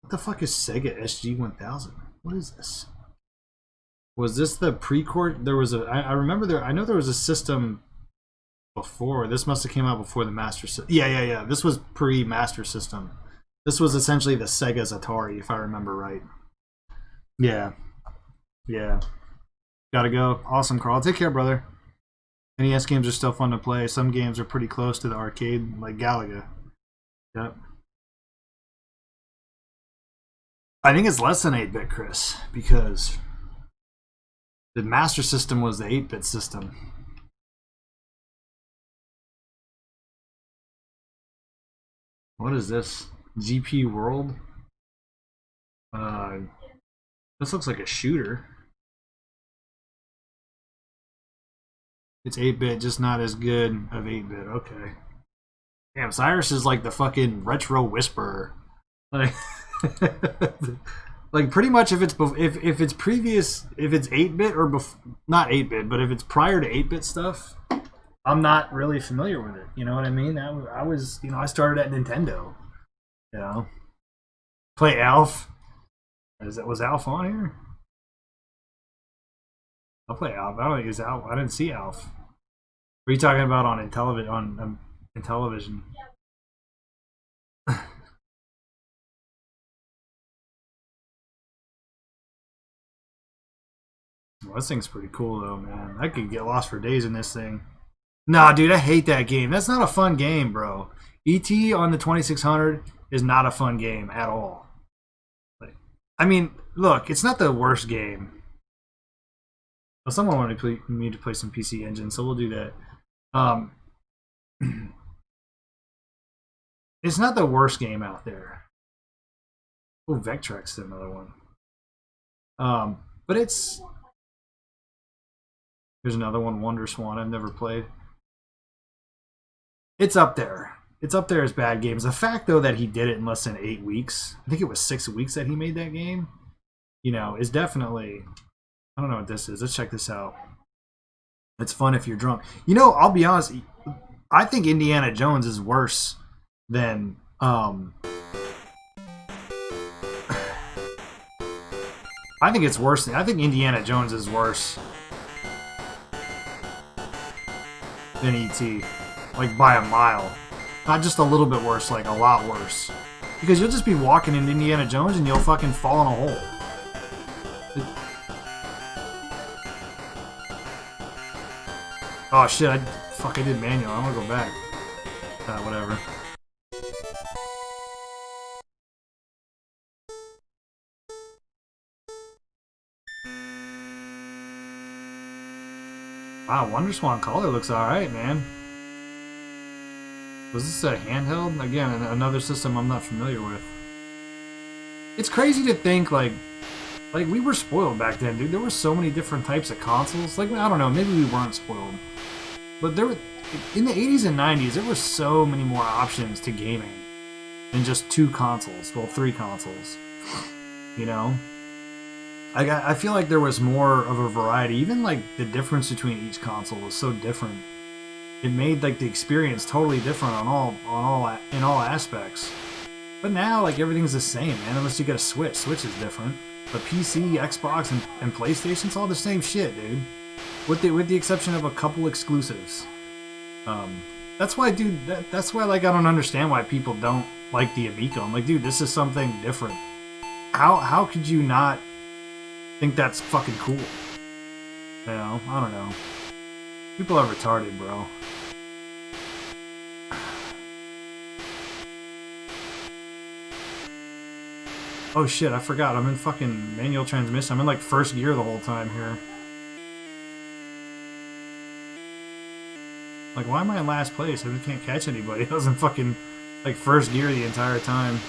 What the fuck is Sega SG-1000? What is this? Was this the pre-cord? There was a. I remember there. I know there was a system before. This must have came out before the Master System. Yeah. This was pre-Master System. This was essentially the Sega's Atari, if I remember right. Yeah. Gotta go. Awesome, Carl. Take care, brother. NES games are still fun to play. Some games are pretty close to the arcade, like Galaga. Yep. I think it's less than 8-bit, Chris, because the Master System was the 8-bit system. What is this? GP World? This looks like a shooter. It's 8-bit, just not as good of 8-bit. Okay. Damn, Cyrus is like the fucking retro whisperer. Like, Like pretty much if it's previous, if it's 8-bit or not 8-bit, but if it's prior to 8-bit stuff, I'm not really familiar with it. You know what I mean? I was, I started at Nintendo. You know, play Alf. Was Alf on here? I'll play Alf. I don't think it's Alf. I didn't see Alf. What are you talking about on television? In television. Well, this thing's pretty cool though, man. I could get lost for days in this thing. Nah, dude, I hate that game. That's not a fun game, bro. E.T. on the 2600 is not a fun game at all. Like, I mean, look, it's not the worst game. Well, someone wanted me to play some PC Engine, so we'll do that. It's not the worst game out there. Oh, Vectrex's another one. But it's... Here's another one, Wonder Swan, I've never played. It's up there. It's up there as bad games. The fact, though, that he did it in less than 8 weeks, I think it was 6 weeks that he made that game, is definitely... I don't know what this is. Let's check this out. It's fun if you're drunk. I'll be honest, I think Indiana Jones is worse than... I think it's worse. I think Indiana Jones is worse than E.T. Like by a mile. Not just a little bit worse, like a lot worse. Because you'll just be walking in Indiana Jones and you'll fucking fall in a hole. Oh shit, I did manual. I want to go back. Whatever. Wow, Wonder Swan color looks alright, man. Was this a handheld? Again, another system I'm not familiar with. It's crazy to think, like we were spoiled back then, dude. There were so many different types of consoles. Like, I don't know, maybe we weren't spoiled. But in the 80s and 90s, there were so many more options to gaming than just 2 consoles. Well, 3 consoles. I feel like there was more of a variety. Even like the difference between each console was so different. It made like the experience totally different in all aspects. But now like everything's the same, man. Unless you get a Switch. Switch is different. But PC, Xbox, and PlayStation's all the same shit, dude. With the exception of a couple exclusives. That's why, dude. That's why like I don't understand why people don't like the Amico. I'm like, dude, this is something different. How could you not think that's fucking cool? I don't know. People are retarded, bro. Oh shit, I forgot. I'm in fucking manual transmission. I'm in like first gear the whole time here. Like, why am I in last place? I just can't catch anybody. I was in fucking like first gear the entire time.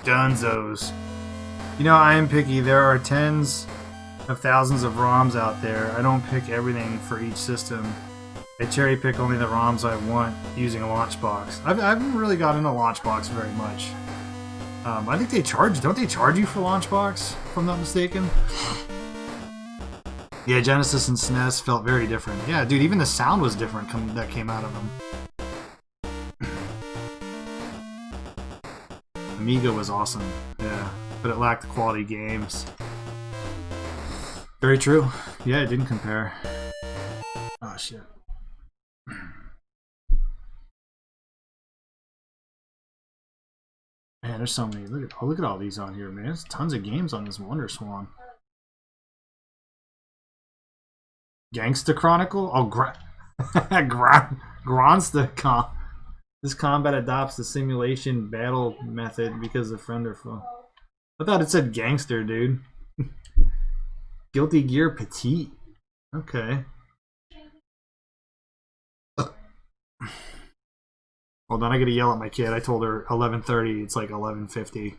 Dunzos. I am picky. There are tens of thousands of ROMs out there. I don't pick everything for each system. I cherry pick only the ROMs I want using a Launchbox. I haven't really got into Launchbox very much. I think they don't they charge you for Launchbox, if I'm not mistaken? Yeah, Genesis and SNES felt very different. Yeah, dude, even the sound was different that came out of them. Amiga was awesome, yeah, but it lacked quality games. Very true. Yeah, it didn't compare. Oh shit. Man, there's so many. Look at all these on here, man. There's tons of games on this Wonder Swan. Gangsta Chronicle? Oh, Gronsta. This combat adopts the simulation battle method because of friend or foe. I thought it said gangster, dude. Guilty Gear Petite. Okay. Hold on, I gotta yell at my kid. I told her 11:30. It's like 11:50.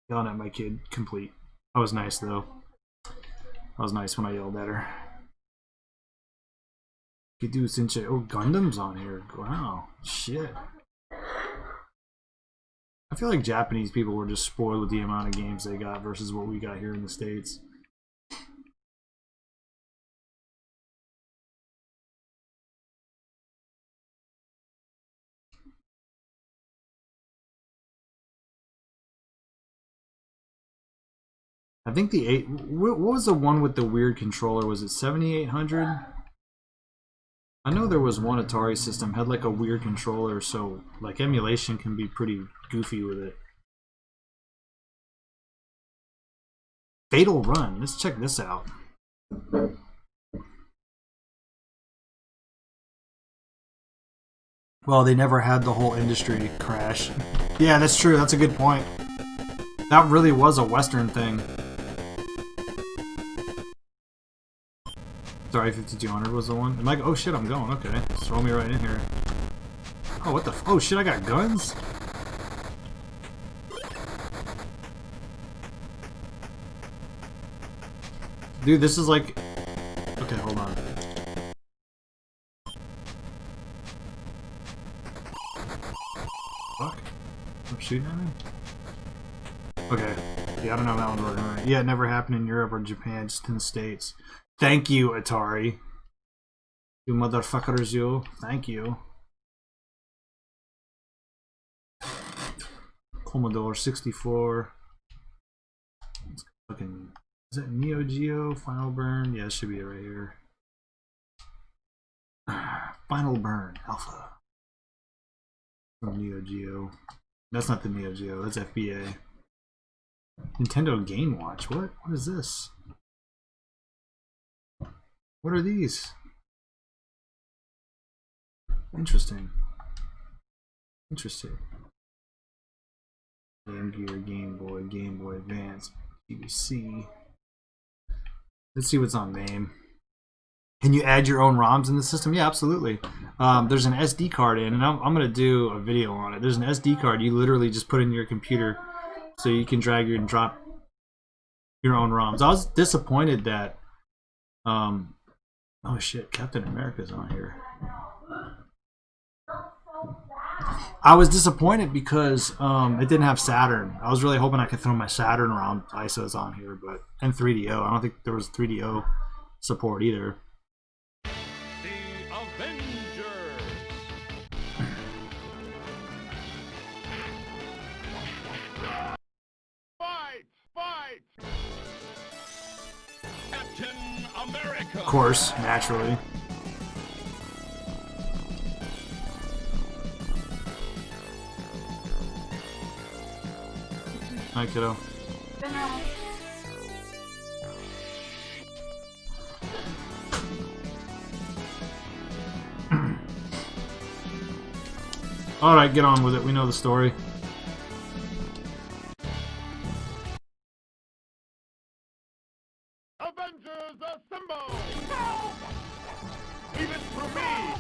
Yelling at my kid, complete. I was nice though. I was nice when I yelled at her. Kidu Sinche. Oh, Gundam's on here. Wow. Shit. I feel like Japanese people were just spoiled with the amount of games they got versus what we got here in the States. I think the 8... What was the one with the weird controller? Was it 7800? I know there was one Atari system had like a weird controller, so like emulation can be pretty goofy with it. Fatal Run. Let's check this out. Well, they never had the whole industry crash. Yeah, that's true. That's a good point. That really was a Western thing. Sorry, 5200 was the one. Am I? Oh shit, I'm going. Okay, just throw me right in here. Oh, what the? Oh shit, I got guns. Dude, this is like... Okay, hold on. Fuck. I'm shooting at me? Okay. Yeah, I don't know if that one's working right. Yeah, it never happened in Europe or Japan, just in the States. Thank you, Atari. You motherfuckers, you. Thank you. Commodore 64. Fucking... Is that Neo Geo? Final Burn? Yeah, it should be it right here. Final Burn Alpha. From Neo Geo. That's not the Neo Geo, that's FBA. Nintendo Game Watch. What? What is this? What are these? Interesting. Interesting. Game Gear, Game Boy Advance, BBC. Let's see what's on MAME. Can you add your own ROMs in the system? Yeah, absolutely. There's an SD card in, and I'm going to do a video on it. There's an SD card you literally just put in your computer so you can drag and drop your own ROMs. I was disappointed that... oh shit, Captain America's on here. I was disappointed because it didn't have Saturn. I was really hoping I could throw my Saturn ROM ISOs on here, but and 3DO. I don't think there was 3DO support either. The Avengers. Fight! Captain America. Of course, naturally. Hi, kiddo. Alright, get on with it. We know the story. Avengers assemble! Leave it to me!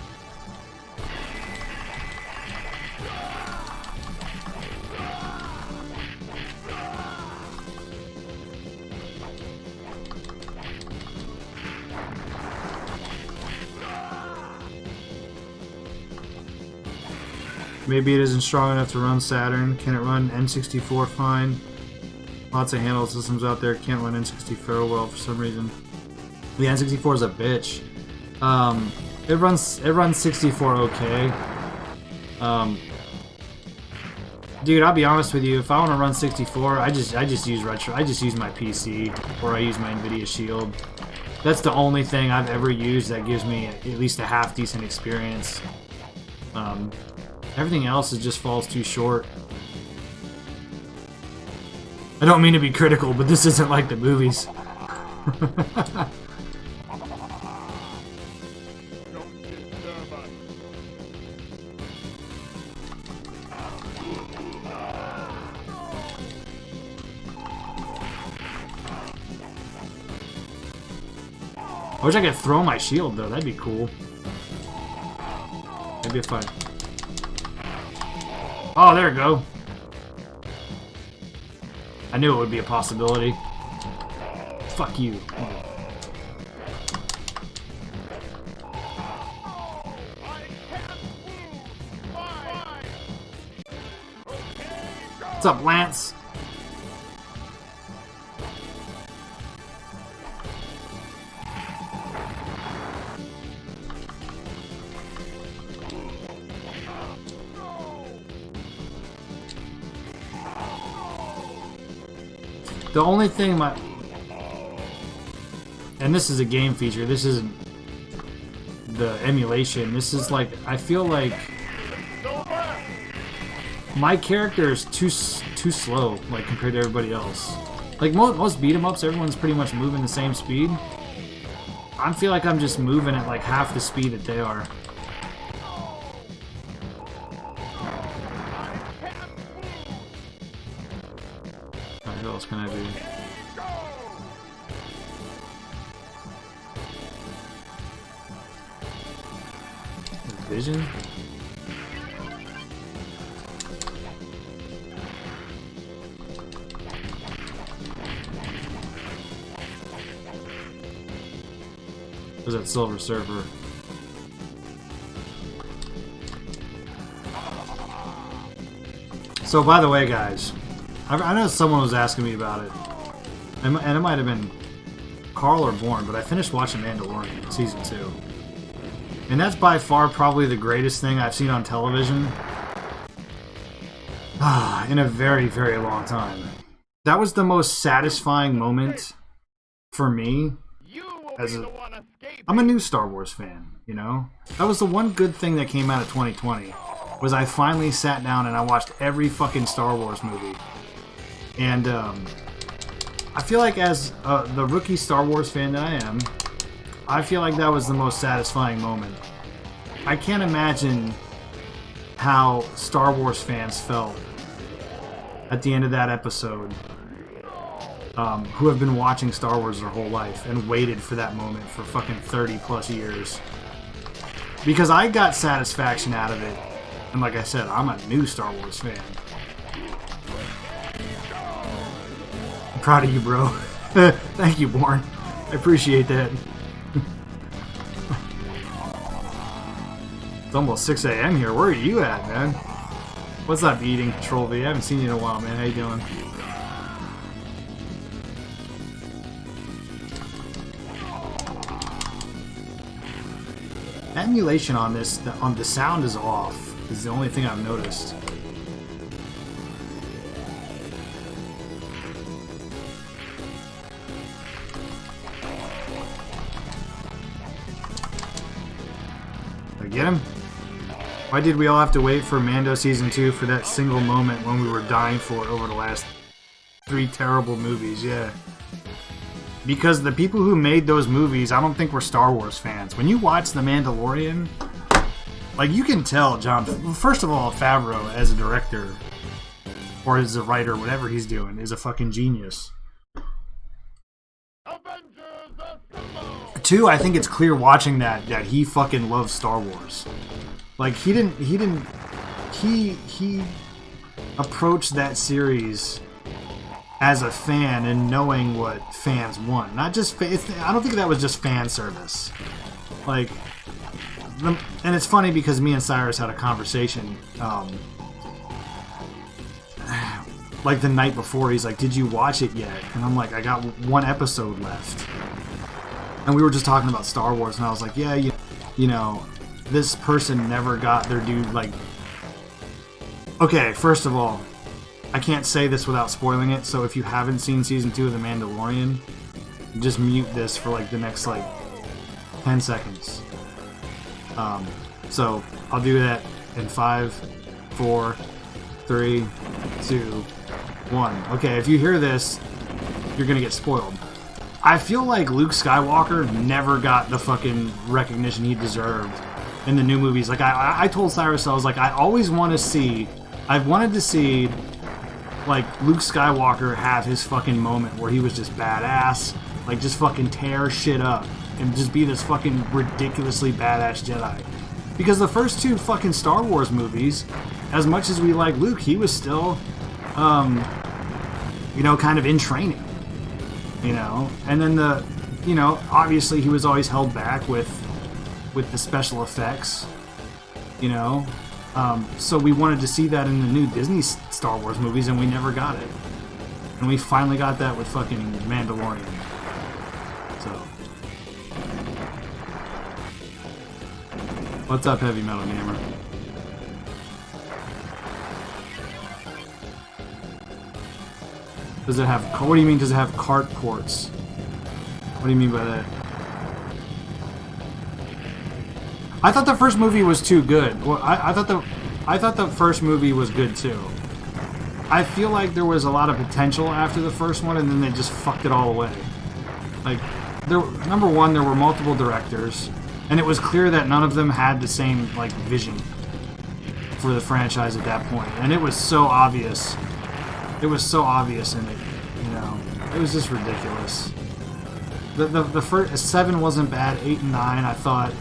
Maybe it isn't strong enough to run Saturn. Can it run N64 fine? Lots of handheld systems out there can't run N64 well for some reason. The N64 is a bitch. It runs 64 okay. Dude, I'll be honest with you. If I want to run 64, I just use retro. I just use my PC or I use my NVIDIA Shield. That's the only thing I've ever used that gives me at least a half decent experience. Everything else just falls too short. I don't mean to be critical, but this isn't like the movies. I wish I could throw my shield though, that'd be cool. Maybe if I... Oh, there we go. I knew it would be a possibility. Fuck you. What's up, Lance? The only thing and this is a game feature, this isn't the emulation, this is like, I feel like my character is too slow, like, compared to everybody else. Like, most beat-em-ups, everyone's pretty much moving the same speed. I feel like I'm just moving at, like, half the speed that they are. Alright, what else can I do? Vision? Was that Silver Surfer? So, by the way, guys, I know someone was asking me about it, and it might have been Carl or Born, but I finished watching Mandalorian Season 2. And that's by far probably the greatest thing I've seen on television in a very, very long time. That was the most satisfying moment for me. I'm a new Star Wars fan, you know? That was the one good thing that came out of 2020, was I finally sat down and I watched every fucking Star Wars movie. And I feel like as the rookie Star Wars fan that I am, I feel like that was the most satisfying moment. I can't imagine how Star Wars fans felt at the end of that episode, who have been watching Star Wars their whole life and waited for that moment for fucking 30 plus years. Because I got satisfaction out of it, and like I said, I'm a new Star Wars fan. I'm proud of you, bro. Thank you, Born. I appreciate that. It's almost 6 a.m. here. Where are you at, man? What's up, Eating Control V? I haven't seen you in a while, man. How you doing? Emulation on this, on the sound is off. Is the only thing I've noticed. Did I get him? Why did we all have to wait for Mando Season 2 for that single moment when we were dying for it over the last 3 terrible movies? Yeah. Because the people who made those movies, I don't think were Star Wars fans. When you watch The Mandalorian, like, you can tell John... First of all, Favreau, as a director, or as a writer, whatever he's doing, is a fucking genius. 2, I think it's clear watching that he fucking loves Star Wars. Like, he approached that series as a fan and knowing what fans want. Not just... I don't think that was just fan service. Like... And it's funny because me and Cyrus had a conversation, like the night before. He's like, "Did you watch it yet?" And I'm like, "I got 1 episode left." And we were just talking about Star Wars, and I was like, "Yeah, you know, this person never got their due." Like, okay, first of all, I can't say this without spoiling it. So if you haven't seen Season 2 of The Mandalorian, just mute this for like the next like 10 seconds. So I'll do that in 5, 4, 3, 2, 1. Okay, if you hear this, you're gonna get spoiled. I feel like Luke Skywalker never got the fucking recognition he deserved in the new movies. Like, I told Cyrus, I was like, I always want to see... I've wanted to see, like, Luke Skywalker have his fucking moment where he was just badass, like, just fucking tear shit up, and just be this fucking ridiculously badass Jedi. Because the first 2 fucking Star Wars movies, as much as we like Luke, he was still, you know, kind of in training, you know. And then you know, obviously he was always held back with the special effects, you know. So we wanted to see that in the new Disney Star Wars movies, and we never got it. And we finally got that with fucking Mandalorian. So, what's up, Heavy Metal Gamer? Does it have? What do you mean? Does it have cart ports? What do you mean by that? I thought the first movie was too good. Well, I thought the first movie was good too. I feel like there was a lot of potential after the first one, and then they just fucked it all away. Like, number one, there were multiple directors, and it was clear that none of them had the same like vision for the franchise at that point, and it was so obvious. It was so obvious in it, you know. It was just ridiculous. The first 7 wasn't bad. 8 and 9, I thought.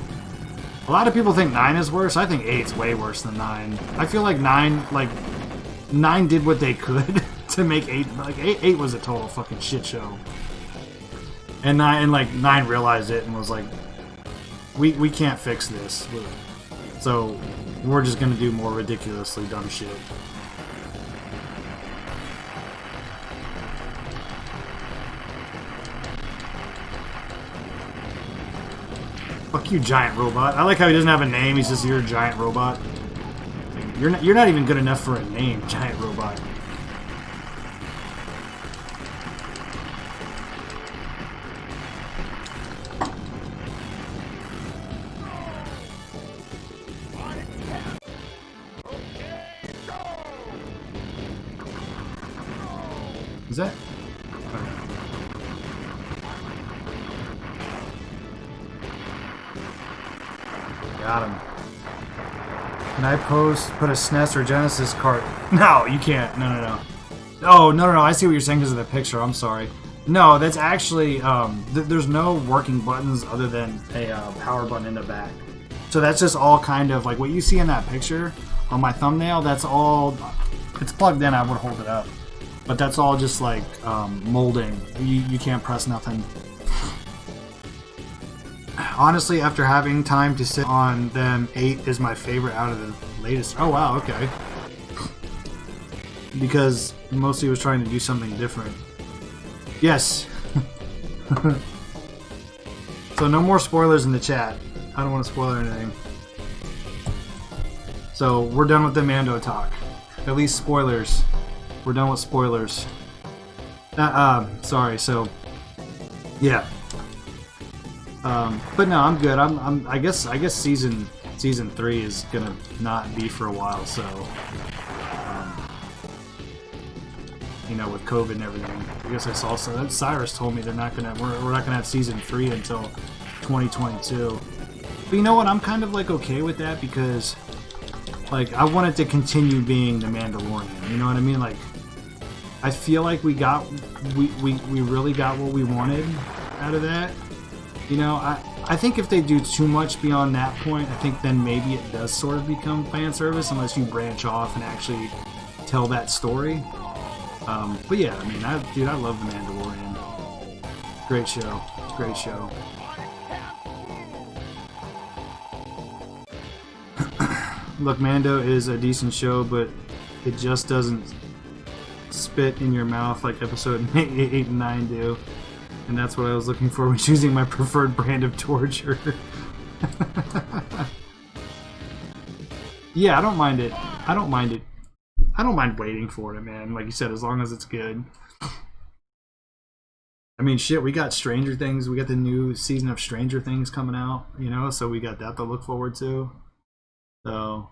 A lot of people think 9 is worse. I think 8's way worse than 9. I feel like 9 did what they could to make 8. Like 8 was a total fucking shit show. And 9 realized it and was like, we can't fix this. So we're just gonna do more ridiculously dumb shit. Fuck you, giant robot. I like how he doesn't have a name. He's just your giant robot. Like, you're not even good enough for a name, giant robot. Is that? Got him. Can I put a SNES or Genesis cart? No, you can't. No. Oh, no. I see what you're saying because of the picture. I'm sorry. No, that's actually, there's no working buttons other than a power button in the back. So that's just all kind of, like what you see in that picture on my thumbnail, that's all, it's plugged in, I would hold it up. But that's all just like molding. You can't press nothing. Honestly, after having time to sit on them, 8 is my favorite out of the latest. Oh wow, okay. Because mostly was trying to do something different. Yes. So no more spoilers in the chat. I don't want to spoil anything. So we're done with the Mando talk. At least spoilers. We're done with spoilers. Sorry. So yeah. But no, I'm good. I guess season 3 is gonna not be for a while. So, you know, with COVID and everything, I guess I saw so. Cyrus told me we're not gonna have season 3 until 2022. But you know what? I'm kind of like okay with that because, like, I want it to continue being the Mandalorian. You know what I mean? Like, I feel like we really got what we wanted out of that. You know, I think if they do too much beyond that point, I think then maybe it does sort of become fan service unless you branch off and actually tell that story. But yeah, I mean, I love The Mandalorian. Great show. Great show. Look, Mando is a decent show, but it just doesn't spit in your mouth like episode 8 and 9 do. And that's what I was looking for when choosing my preferred brand of torture. Yeah, I don't mind it. I don't mind waiting for it, man. Like you said, as long as it's good. I mean, shit, we got Stranger Things. We got the new season of Stranger Things coming out, you know, so we got that to look forward to. So...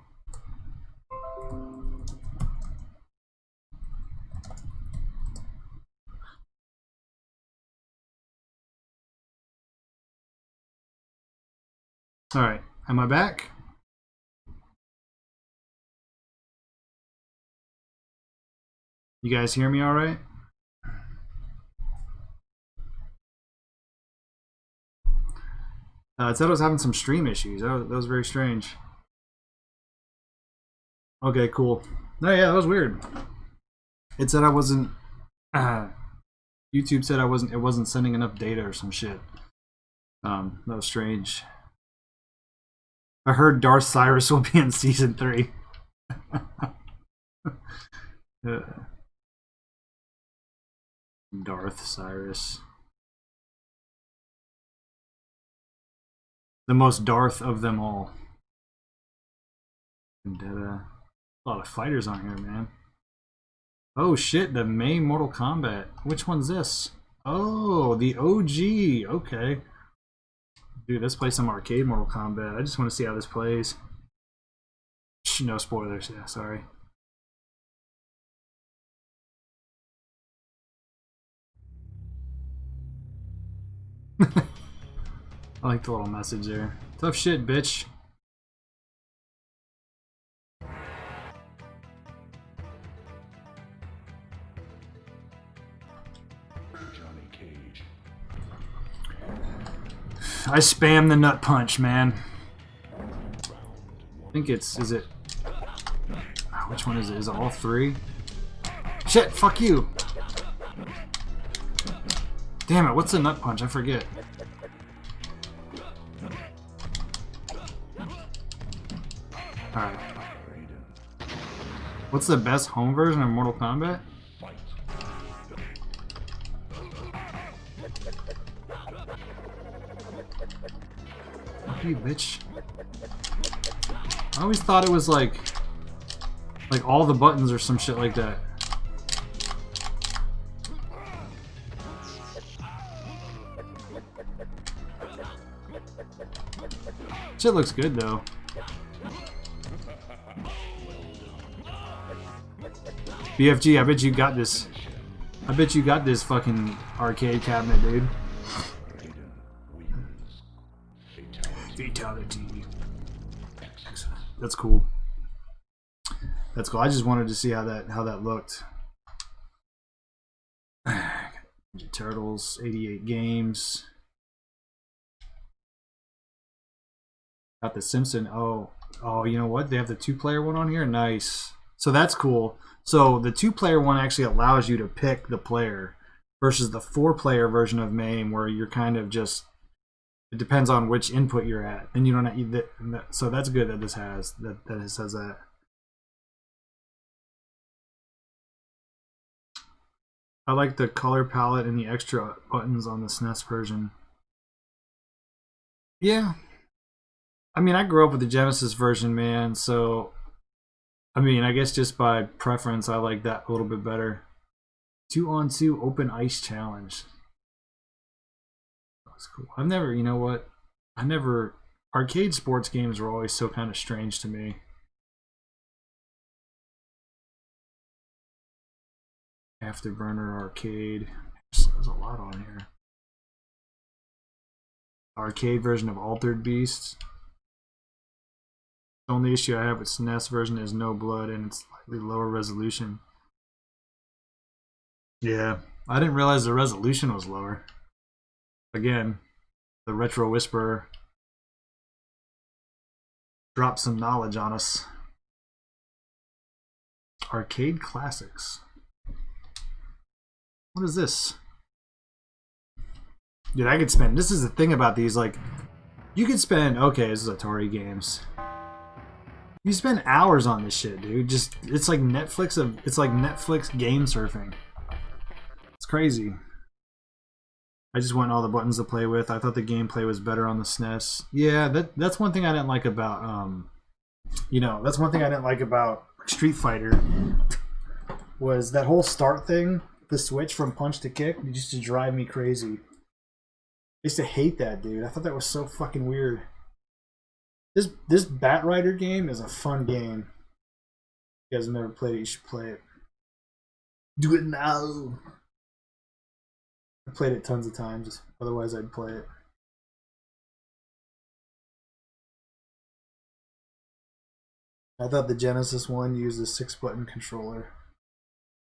Alright, am I back? You guys hear me alright? It said I was having some stream issues. That was very strange. Okay, cool. No, yeah, that was weird. It said I wasn't YouTube said it wasn't sending enough data or some shit. That was strange. I heard Darth Cyrus will be in season 3. Darth Cyrus. The most Darth of them all. Vendetta. A lot of fighters on here, man. Oh shit, the main Mortal Kombat. Which one's this? Oh, the OG. Okay. Dude, let's play some arcade Mortal Kombat. I just want to see how this plays. No spoilers, yeah, sorry. I like the little message there. Tough shit, bitch. Johnny Cage. I spam the nut punch, man. I think is it... which one is it? Is it all 3? Shit, fuck you! Damn it, what's the nut punch? I forget. Alright. What's the best home version of Mortal Kombat? Fuck you, bitch. I always thought it was like all the buttons or some shit like that. Shit looks good though. BFG, I bet you got this. I bet you got this fucking arcade cabinet, dude. Fatality. That's cool. That's cool. I just wanted to see how that looked. Ninja Turtles, 88 games. Got the Simpson. Oh, you know what? They have the 2-player one on here. Nice. So that's cool. So the 2-player one actually allows you to pick the player versus the 4-player version of MAME where you're kind of just, it depends on which input you're at, and you don't have, so that's good that this has that it says that. I like the color palette and the extra buttons on the SNES version. Yeah. I mean, I grew up with the Genesis version, man, so I mean, I guess just by preference, I like that a little bit better. 2-on-2 open ice challenge. That's cool. I've never, you know what? Arcade sports games were always so kind of strange to me. Afterburner arcade. There's a lot on here. Arcade version of Altered Beast. The only issue I have with SNES version is no blood and it's slightly lower resolution. Yeah, I didn't realize the resolution was lower. Again, the Retro Whisperer dropped some knowledge on us. Arcade Classics. What is this? Dude, I could spend... This is the thing about these, like... You could spend... Okay, this is Atari games. You spend hours on this shit, dude. Just... It's like Netflix game surfing. It's crazy. I just want all the buttons to play with. I thought the gameplay was better on the SNES. Yeah, that's one thing I didn't like about... you know, that's one thing I didn't like about Street Fighter. Was that whole start thing... The switch from punch to kick used to drive me crazy. I used to hate that, dude. I thought that was so fucking weird. This Bat Rider game is a fun game. If you guys have never played it, you should play it. Do it now. I played it tons of times. Otherwise, I'd play it. I thought the Genesis one used a 6-button controller.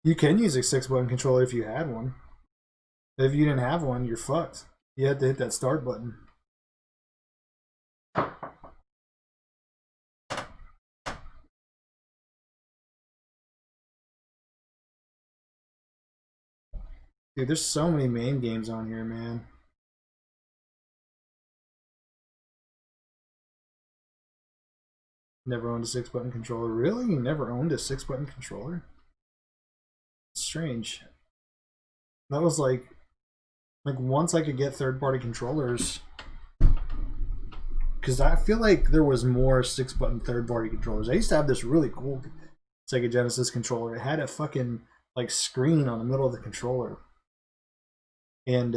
You can use a 6-button controller if you had one. If you didn't have one, you're fucked. You had to hit that start button. Dude, there's so many main games on here, man. Never owned a 6-button controller. Really? You never owned a 6-button controller? Strange. That was like once I could get third-party controllers, because I feel like there was more 6-button third-party controllers. I used to have this really cool Sega Genesis controller. It had a fucking like screen on the middle of the controller, and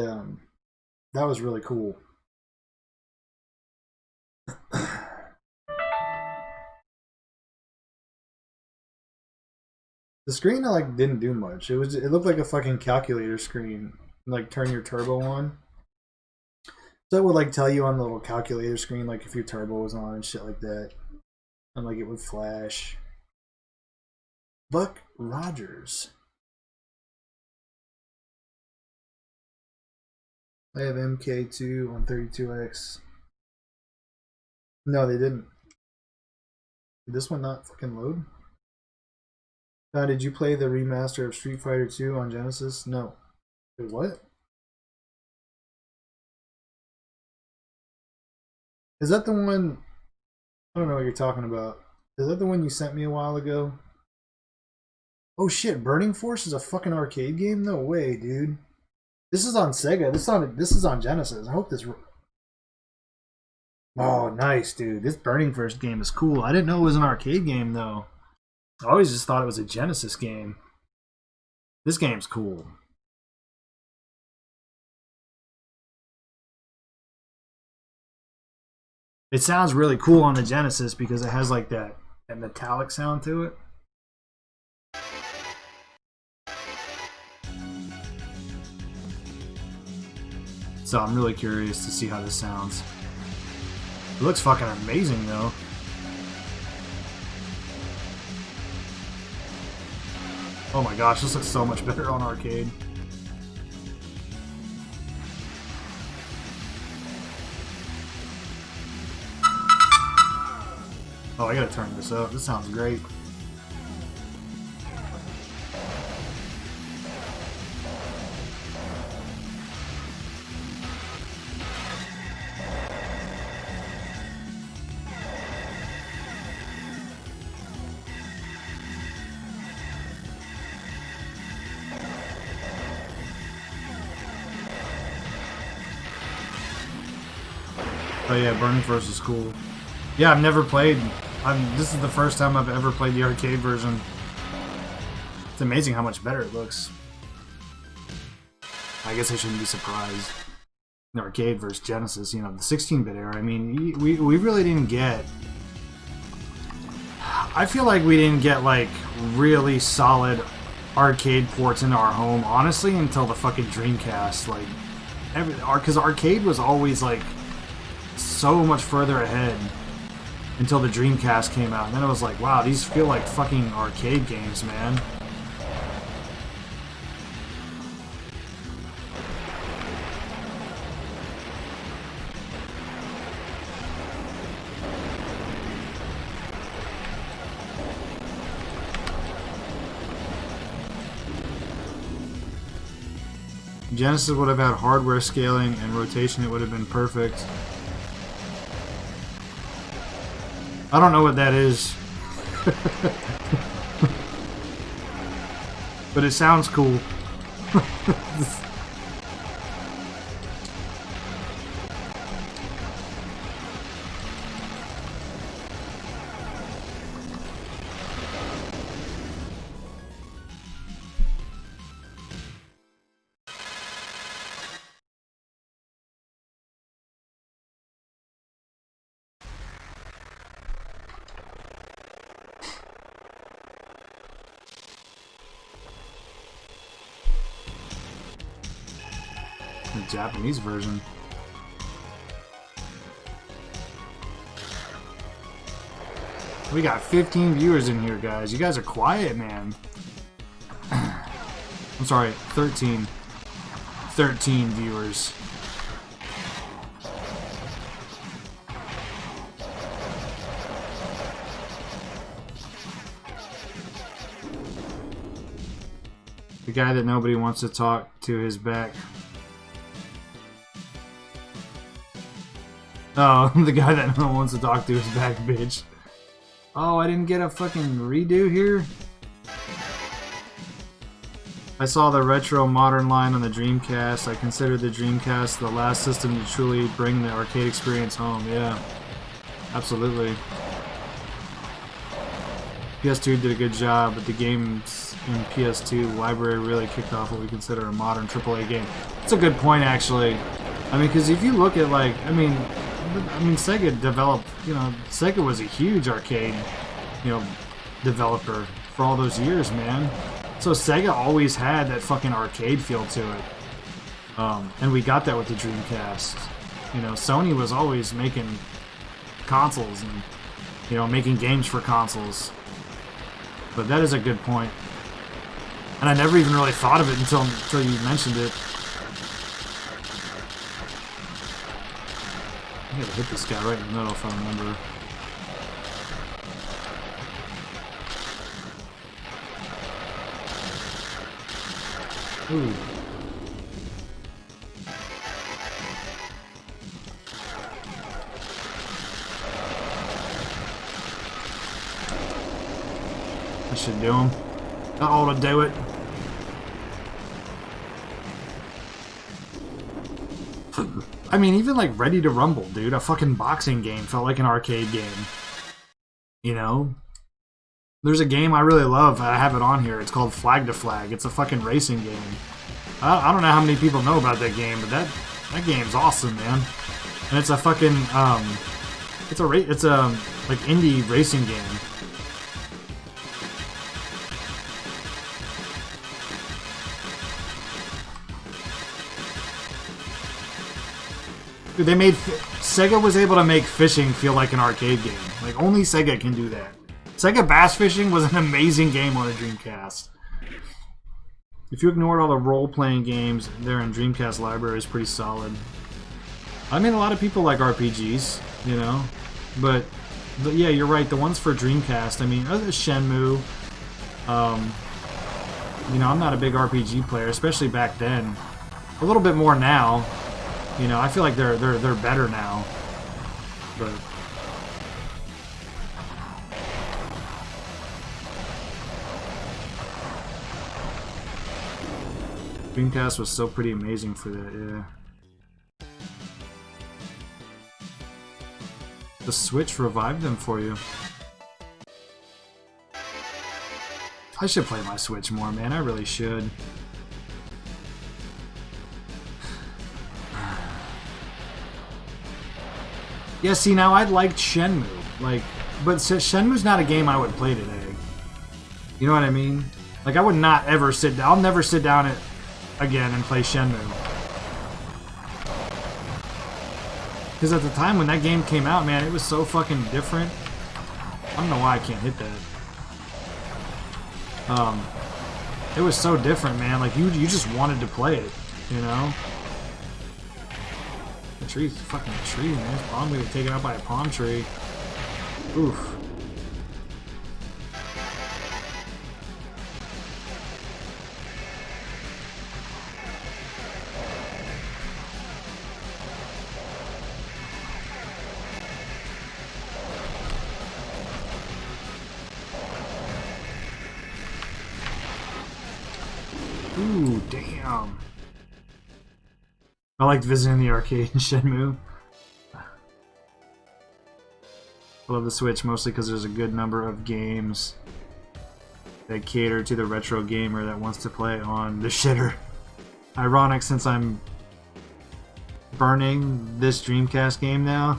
that was really cool. The screen like didn't do much. It looked like a fucking calculator screen. Like turn your turbo on. So it would like tell you on the little calculator screen like if your turbo was on and shit like that. And like it would flash. Buck Rogers. I have MK2 on 32X. No, they didn't. Did this one not fucking load? Did you play the remaster of Street Fighter 2 on Genesis? No. Wait, what? Is that the one? I don't know what you're talking about. Is that the one you sent me a while ago? Oh shit, Burning Force is a fucking arcade game? No way, dude. This is on Sega. This is on Genesis. I hope this... Oh, nice, dude. This Burning Force game is cool. I didn't know it was an arcade game, though. I always just thought it was a Genesis game. This game's cool. It sounds really cool on the Genesis because it has like that metallic sound to it. So I'm really curious to see how this sounds. It looks fucking amazing though. Oh my gosh, this looks so much better on arcade. Oh, I gotta turn this up. This sounds great. Oh yeah, Burning Force is cool. Yeah, I've never played. This is the first time I've ever played the arcade version. It's amazing how much better it looks. I guess I shouldn't be surprised. The arcade versus Genesis, you know, the 16-bit era. I mean, we really didn't get... I feel like we didn't get, like, really solid arcade ports into our home, honestly, until the fucking Dreamcast. Like, because arcade was always, like, so much further ahead until the Dreamcast came out. And then it was like, wow, these feel like fucking arcade games, man. Genesis would have had hardware scaling and rotation. It would have been perfect. I don't know what that is. But it sounds cool. The Japanese version. We got 15 viewers in here, guys. You guys are quiet, man. I'm sorry, 13. 13 viewers. The guy that nobody wants to talk to his back. Oh, the guy that no one wants to talk to his back, bitch. Oh, I didn't get a fucking redo here? I saw the retro modern line on the Dreamcast. I consider the Dreamcast the last system to truly bring the arcade experience home. Yeah, absolutely. PS2 did a good job, but the games in PS2 library really kicked off what we consider a modern AAA game. That's a good point, actually. I mean, because if you look at, like, I mean, Sega developed, you know, Sega was a huge arcade, you know, developer for all those years, man. So Sega always had that fucking arcade feel to it. And we got that with the Dreamcast. You know, Sony was always making consoles and, you know, making games for consoles. But that is a good point. And I never even really thought of it until you mentioned it. I gotta hit this guy right in the middle if I remember. Ooh. That should do him. That ought to do it. I mean, even like Ready to Rumble, dude. A fucking boxing game felt like an arcade game. You know? There's a game I really love. I have it on here. It's called Flag to Flag. It's a fucking racing game. I don't know how many people know about that game, but that game's awesome, man. And it's a fucking it's a like indie racing game. Dude, they made Sega was able to make fishing feel like an arcade game. Like only Sega can do that. Sega Bass Fishing was an amazing game on a Dreamcast. If you ignored all the role-playing games, there in Dreamcast library is pretty solid. I mean, a lot of people like RPGs, you know, but yeah, you're right. The ones for Dreamcast, I mean, other Shenmue. You know, I'm not a big RPG player, especially back then. A little bit more now. You know, I feel like they're better now, but. Dreamcast was still pretty amazing for that, yeah. The Switch revived them for you. I should play my Switch more, man. I really should. Yeah, see, now I liked Shenmue. Like, but Shenmue's not a game I would play today. You know what I mean? Like, I would not ever sit down. I'll never sit down again and play Shenmue. Because at the time when that game came out, man, it was so fucking different. I don't know why I can't hit that. It was so different, man. Like, you just wanted to play it, you know? The tree's a fucking tree, man. It's probably taken out by a palm tree. Oof. Ooh, damn. I liked visiting the arcade in Shenmue. I love the Switch mostly because there's a good number of games that cater to the retro gamer that wants to play on the shitter. Ironic since I'm burning this Dreamcast game now.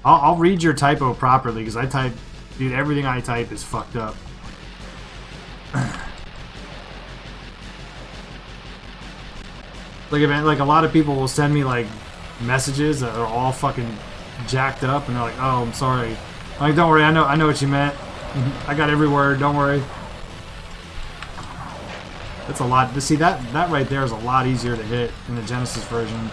I'll read your typo properly because I type, dude, everything I type is fucked up. Like a lot of people will send me like messages that are all fucking jacked up, and they're like, "Oh, I'm sorry." I'm like, don't worry, I know what you meant. I got every word. Don't worry. That's a lot. To see that right there is a lot easier to hit in the Genesis version.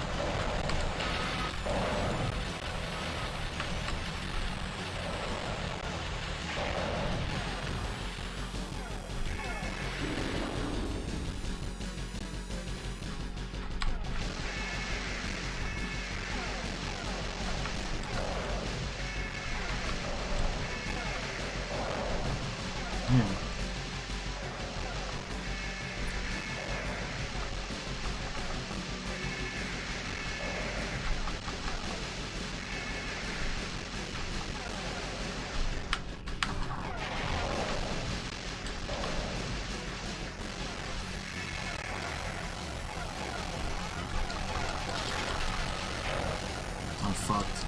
I'm fucked.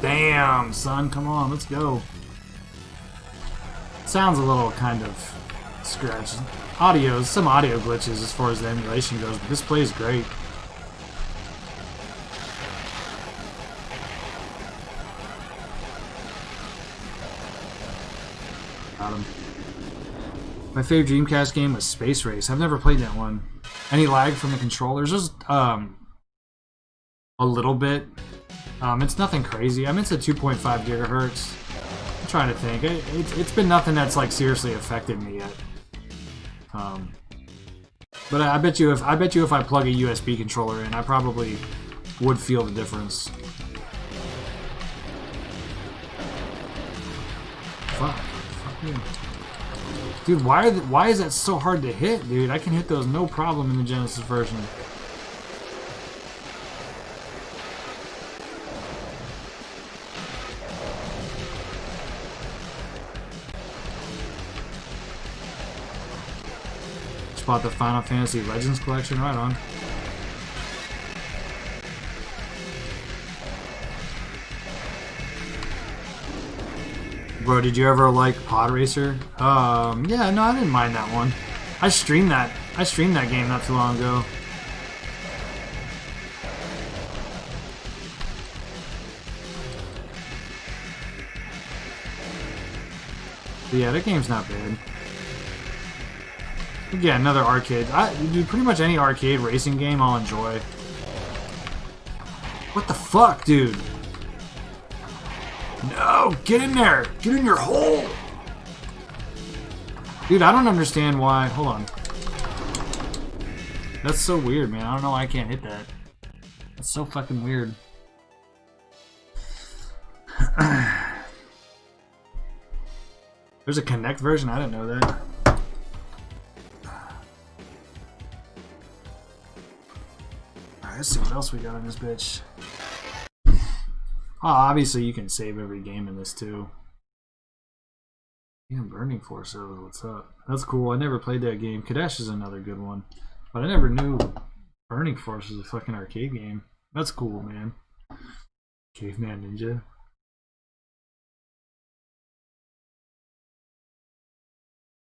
Damn, son, come on, let's go. Sounds a little kind of scratched. Some audio glitches as far as the emulation goes, but this plays great. Got him. My favorite Dreamcast game was Space Race. I've never played that one. Any lag from the controllers? Just a little bit. It's nothing crazy. I mean, it's at 2.5 gigahertz. I'm trying to think. It's been nothing that's like seriously affected me yet. But I bet you if I plug a USB controller in, I probably would feel the difference. Fuck me. Dude, why is that so hard to hit, dude? I can hit those no problem in the Genesis version. Just bought the Final Fantasy Legends collection, right on. Bro, did you ever like Pod Racer? Yeah, no, I didn't mind that one. I streamed that game not too long ago. But yeah, that game's not bad. Yeah, another arcade. Dude, pretty much any arcade racing game I'll enjoy. What the fuck, dude? No! Get in there! Get in your hole! Dude, I don't understand why... Hold on. That's so weird, man. I don't know why I can't hit that. That's so fucking weird. There's a Kinect version? I didn't know that. Alright, let's see what else we got in this bitch. Oh, obviously you can save every game in this too. Yeah, Burning Force, what's up? That's cool. I never played that game. Kadesh is another good one. But I never knew Burning Force was a fucking arcade game. That's cool, man. Caveman Ninja.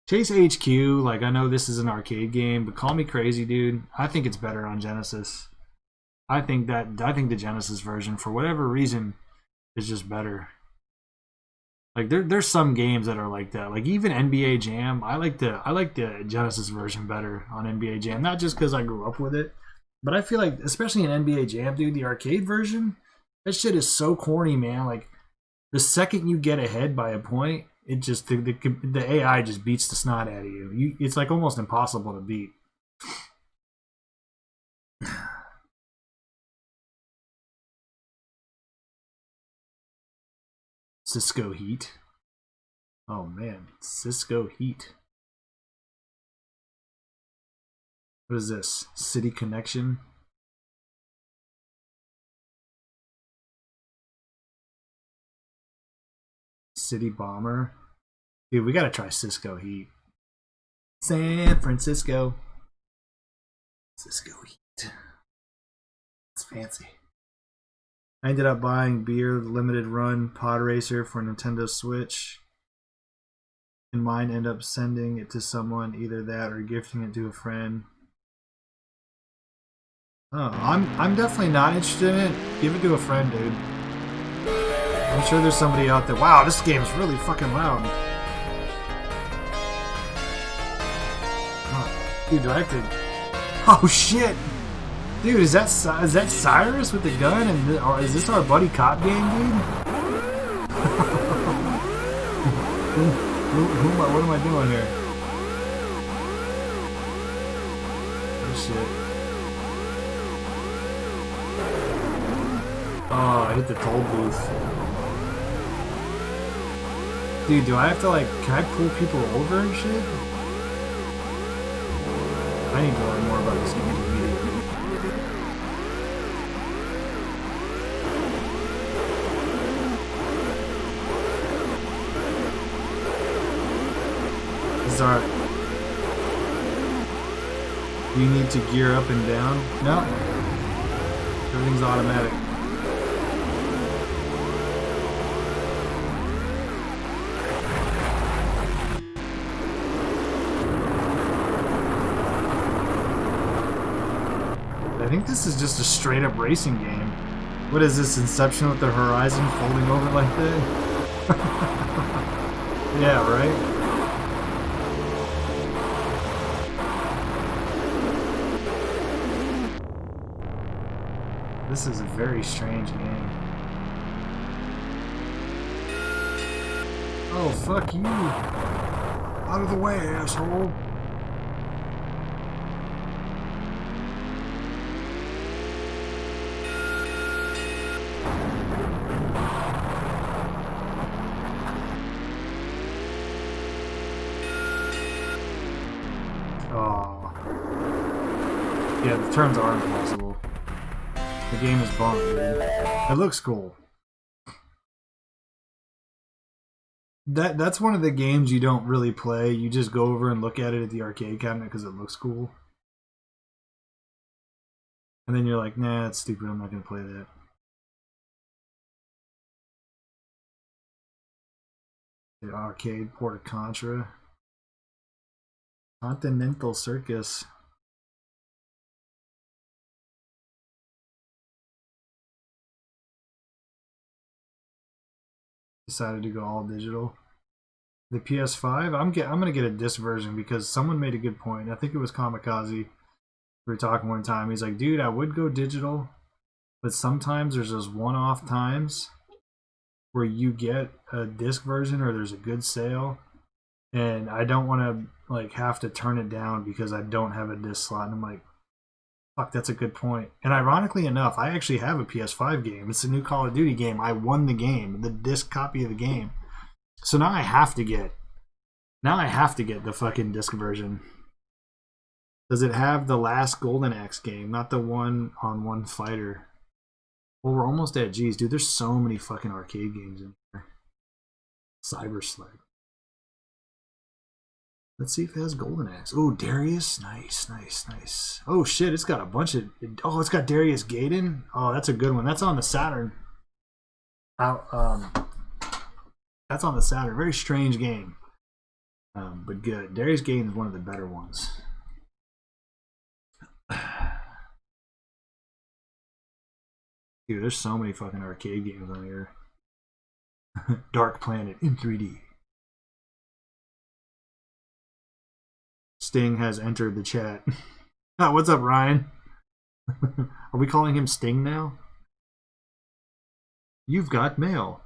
Chase HQ, like I know this is an arcade game, but call me crazy, dude. I think it's better on Genesis. I think the Genesis version, for whatever reason, is just better. Like there's some games that are like that. Like even NBA Jam, I like the Genesis version better on NBA Jam. Not just because I grew up with it, but I feel like, especially in NBA Jam, dude, the arcade version, that shit is so corny, man. Like the second you get ahead by a point, it just the AI just beats the snot out of you. It's like almost impossible to beat. Cisco Heat. Oh man, Cisco Heat. What is this? City Connection? City Bomber? Dude, we gotta try Cisco Heat. San Francisco. Cisco Heat. It's fancy. I ended up buying Beer Limited Run Pod Racer for Nintendo Switch. And mine ended up sending it to someone, either that or gifting it to a friend. Oh, I'm definitely not interested in it. Give it to a friend, dude. I'm sure there's somebody out there. Wow, this game's really fucking loud. Oh, dude, directed. Oh shit! Dude, is that Cyrus with the gun? And is this our buddy cop gang, dude? What am I doing here? Oh shit! Oh, I hit the toll booth. Dude, do I have to can I pull people over and shit? I need to learn more about this game immediately. This is our... Do you need to gear up and down? No. Everything's automatic. I think this is just a straight up racing game. What is this, Inception with the horizon folding over like that? Yeah, right? This is a very strange game. Oh, fuck you. Out of the way, asshole. Oh. Yeah, the turns are impossible. The game is bunk, dude. It looks cool. That's one of the games you don't really play. You just go over and look at it at the arcade cabinet because it looks cool. And then you're like, nah, it's stupid, I'm not going to play that. The arcade port of Contra. Continental Circus. Decided to go all digital. The PS5, I'm gonna get a disc version because someone made a good point. I think it was Kamikaze. We were talking one time. He's like, dude, I would go digital, but sometimes there's those one-off times where you get a disc version or there's a good sale, and I don't want to like have to turn it down because I don't have a disc slot. And I'm like, fuck, that's a good point. And ironically enough, I actually have a PS5 game. It's a new Call of Duty game. I won the game, the disc copy of the game. So now I have to get the fucking disc version. Does it have the last Golden Axe game, not the one-on-one fighter? Well, we're almost at G's, dude. There's so many fucking arcade games in here. Cyber Slug. Let's see if it has Golden Axe. Oh, Darius. Nice, nice, nice. Oh, shit. It's got a bunch of... Oh, it's got Darius Gaiden. Oh, that's a good one. That's on the Saturn. That's on the Saturn. Very strange game. But good. Darius Gaiden is one of the better ones. Dude, there's so many fucking arcade games on here. Dark Planet in 3D. Sting has entered the chat. Oh, what's up, Ryan? Are we calling him Sting now? You've got mail.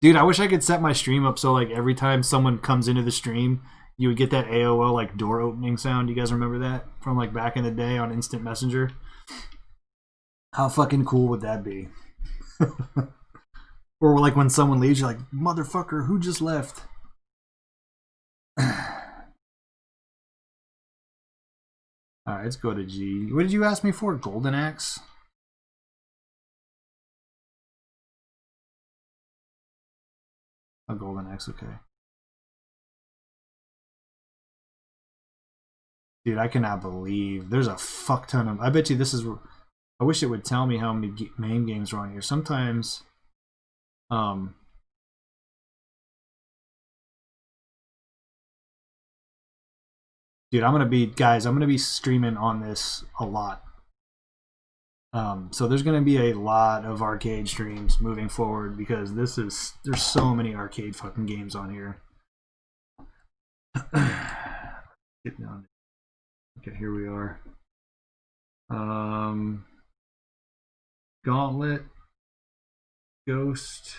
Dude, I wish I could set my stream up so like every time someone comes into the stream, you would get that AOL like door opening sound. You guys remember that from like back in the day on Instant Messenger? How fucking cool would that be? Or like when someone leaves, you're like, motherfucker, who just left? Alright, let's go to G. What did you ask me for? Golden Axe? A Golden Axe, okay. Dude, I cannot believe there's a fuck ton of... I bet you this is... I wish it would tell me how many main games are on here. Sometimes... Dude, I'm gonna be streaming on this a lot. So there's gonna be a lot of arcade streams moving forward because there's so many arcade fucking games on here. Get down. Okay, here we are. Gauntlet, Ghost.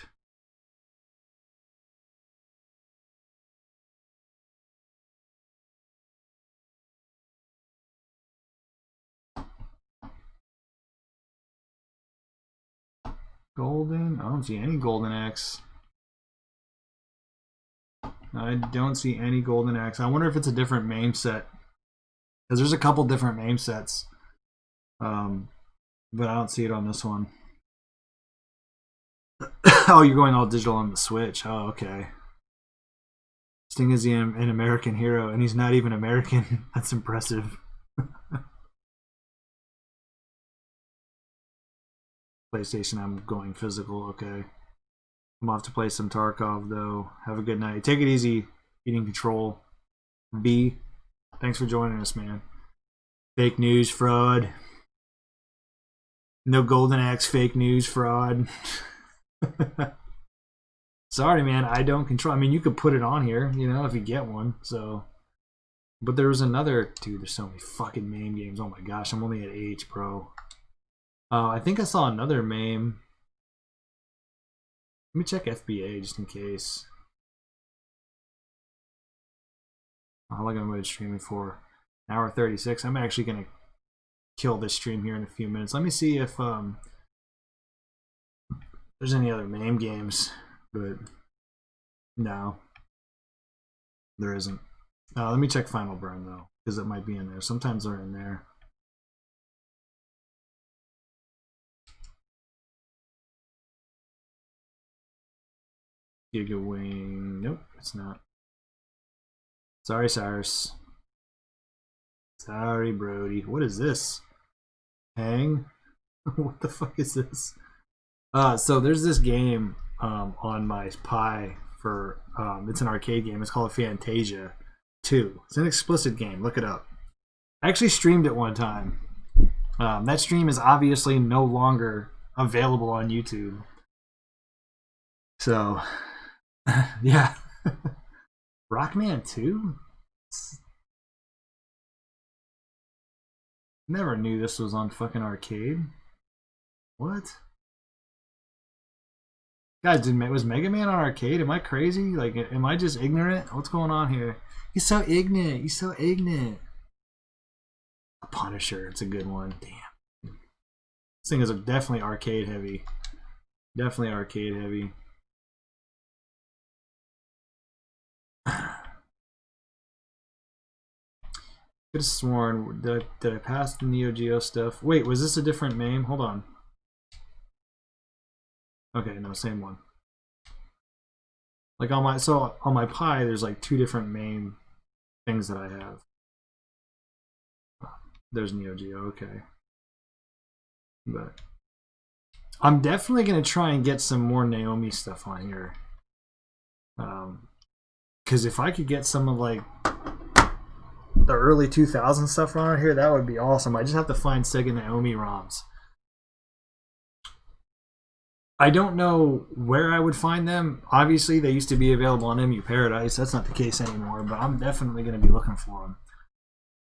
Golden? I don't see any Golden Axe. I don't see any Golden Axe. I wonder if it's a different MAME set. Because there's a couple different MAME sets. But I don't see it on this one. Oh, you're going all digital on the Switch. Oh, okay. Sting is an American hero, and he's not even American. That's impressive. PlayStation, I'm going physical. Okay. I'm off to play some Tarkov, though. Have a good night. Take it easy. Eating Control. B. Thanks for joining us, man. Fake news fraud. No Golden Axe fake news fraud. Sorry, man. I don't control. I mean, you could put it on here, you know, if you get one. So, but there was another. Dude, there's so many fucking MAME games. Oh my gosh, I'm only at H, bro. I think I saw another MAME. Let me check FBA just in case. How long am I streaming for? An hour 36. I'm actually gonna kill this stream here in a few minutes. Let me see if there's any other MAME games, but no, there isn't. Let me check Final Burn though, because it might be in there. Sometimes they're in there. Giga Wing. Nope, it's not. Sorry, Cyrus. Sorry, Brody. What is this? Hang? What the fuck is this? So there's this game on my Pi for it's an arcade game. It's called Fantasia 2. It's an explicit game. Look it up. I actually streamed it one time. That stream is obviously no longer available on YouTube. So, yeah. Rockman 2? Never knew this was on fucking arcade. What? Guys, was Mega Man on arcade? Am I crazy? Like, am I just ignorant? What's going on here? He's so ignorant. He's so ignorant. Punisher. It's a good one. Damn. This thing is definitely arcade heavy. Definitely arcade heavy. Could have sworn, did I pass the Neo Geo stuff? Wait, was this a different MAME? Hold on. Okay, no, same one. Like on my Pi, there's like 2 different MAME things that I have. There's Neo Geo, okay. But I'm definitely gonna try and get some more Naomi stuff on here. Because if I could get some of like the early 2000s stuff around here, that would be awesome. I just have to find Sega Naomi ROMs. I don't know where I would find them. Obviously, they used to be available on MU Paradise. That's not the case anymore, but I'm definitely going to be looking for them.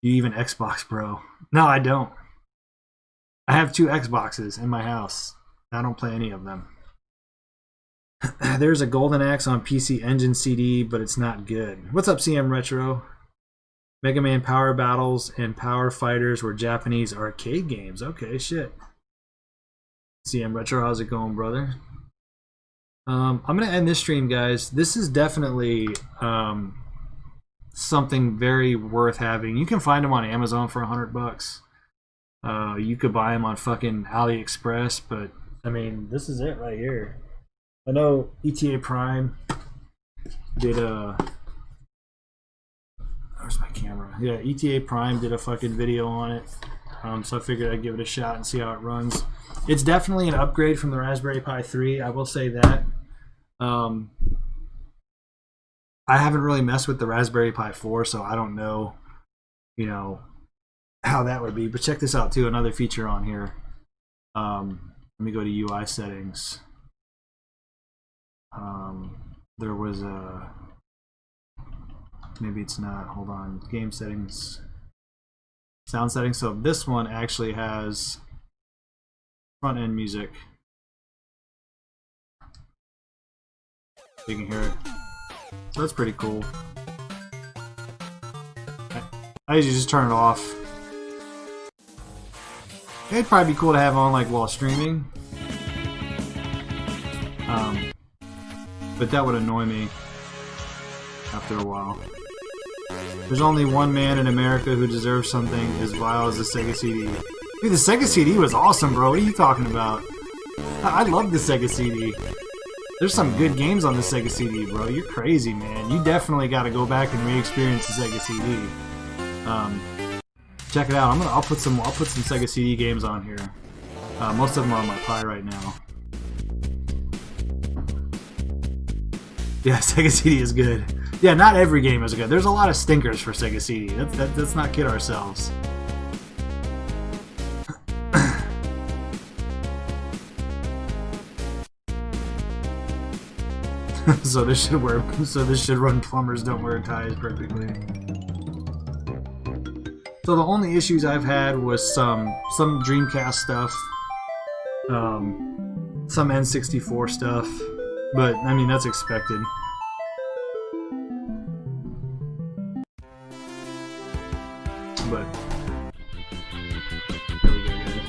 Do you even Xbox, bro? No, I don't. I have 2 Xboxes in my house. I don't play any of them. There's a Golden Axe on PC Engine CD, but it's not good. What's up, CM Retro? Mega Man Power Battles and Power Fighters were Japanese arcade games. Okay, shit. CM Retro, how's it going, brother? I'm going to end this stream, guys. This is definitely something very worth having. You can find them on Amazon for $100. You could buy them on fucking AliExpress, but I mean, this is it right here. I know ETA Prime did a... Where's my camera? Yeah, ETA Prime did a fucking video on it. So I figured I'd give it a shot and see how it runs. It's definitely an upgrade from the Raspberry Pi 3, I will say that. I haven't really messed with the Raspberry Pi 4, so I don't know, you know, how that would be. But check this out too, another feature on here. Let me go to UI settings. There was a... Maybe it's not. Hold on. Game settings. Sound settings. So this one actually has front end music. You can hear it. So that's pretty cool. I usually just turn it off. It'd probably be cool to have on like while streaming. But that would annoy me after a while. There's only one man in America who deserves something as vile as the Sega CD. Dude, the Sega CD was awesome, bro. What are you talking about? I love the Sega CD. There's some good games on the Sega CD, bro. You're crazy, man. You definitely got to go back and re-experience the Sega CD. Check it out. I'll put some Sega CD games on here. Most of them are on my Pi right now. Yeah, Sega CD is good. Yeah, not every game is good. There's a lot of stinkers for Sega CD. Let's not kid ourselves. So this should work. So this should run Plumbers Don't Wear Ties perfectly. So the only issues I've had was some Dreamcast stuff, some N64 stuff, but I mean that's expected. But there we go, guys.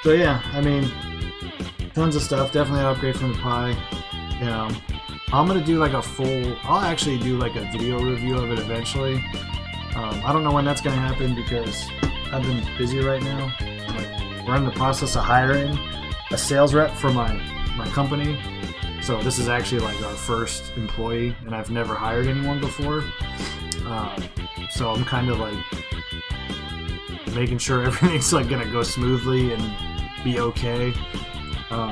So yeah, I mean. Tons of stuff. Definitely an upgrade from the Pi. I'm gonna do like I'll actually do like a video review of it eventually. I don't know when that's gonna happen because I've been busy right now. We're in the process of hiring a sales rep for my company. So this is actually like our first employee, and I've never hired anyone before. So I'm kind of like making sure everything's like gonna go smoothly and be okay. I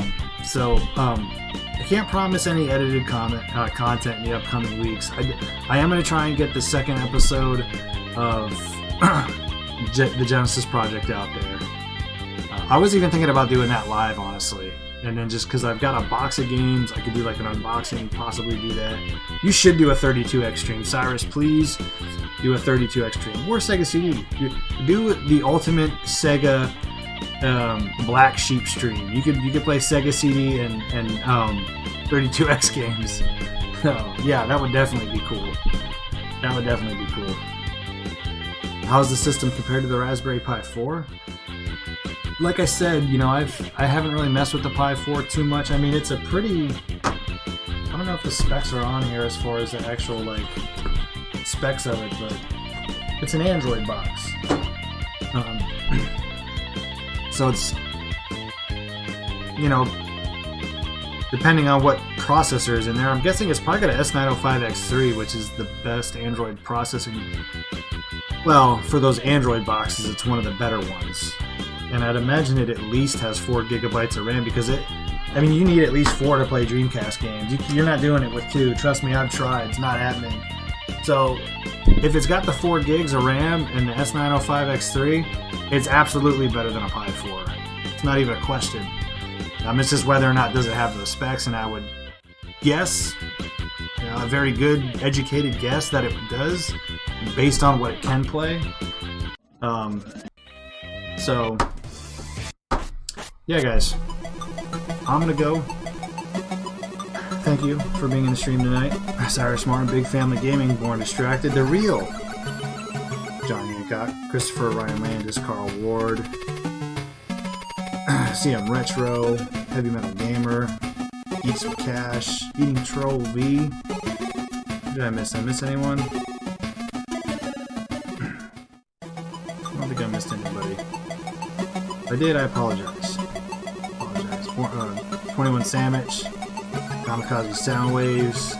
can't promise any edited content in the upcoming weeks. I am going to try and get the second episode of the Genesis Project out there. I was even thinking about doing that live, honestly. And then just because I've got a box of games, I could do like an unboxing, possibly do that. You should do a 32X stream. Cyrus, please do a 32X stream. Or Sega CD. Do the ultimate Sega Black Sheep stream. You could play Sega CD and 32X games. So, yeah, that would definitely be cool. That would definitely be cool. How's the system compared to the Raspberry Pi 4? Like I said, you know, I haven't really messed with the Pi 4 too much. I mean, it's a pretty... I don't know if the specs are on here as far as the actual, like, specs of it, but it's an Android box. So it's, you know, depending on what processor is in there, I'm guessing it's probably got an S905X3, which is the best Android processor. Well, for those Android boxes, it's one of the better ones. And I'd imagine it at least has 4 gigabytes of RAM because I mean, you need at least 4 to play Dreamcast games. You're not doing it with 2. Trust me, I've tried. It's not happening. So, if it's got the 4 gigs of RAM and the S905X3, it's absolutely better than a Pi 4. It's not even a question. It's just whether or not does it have those specs, and I would guess, you know, a very good, educated guess that it does, based on what it can play. So, yeah, guys, I'm gonna go. Thank you for being in the stream tonight. Cyrus Martin, Big Family Gaming, Born Distracted, The Real, John Hancock, Christopher Ryan Landis, Carl Ward, CM Retro, Heavy Metal Gamer, Eat Some Cash, Eating Troll V. Did I miss? Did I miss anyone? I don't think I missed anybody. If I did, I apologize. 21 Sandwich, Kamikaze Soundwaves.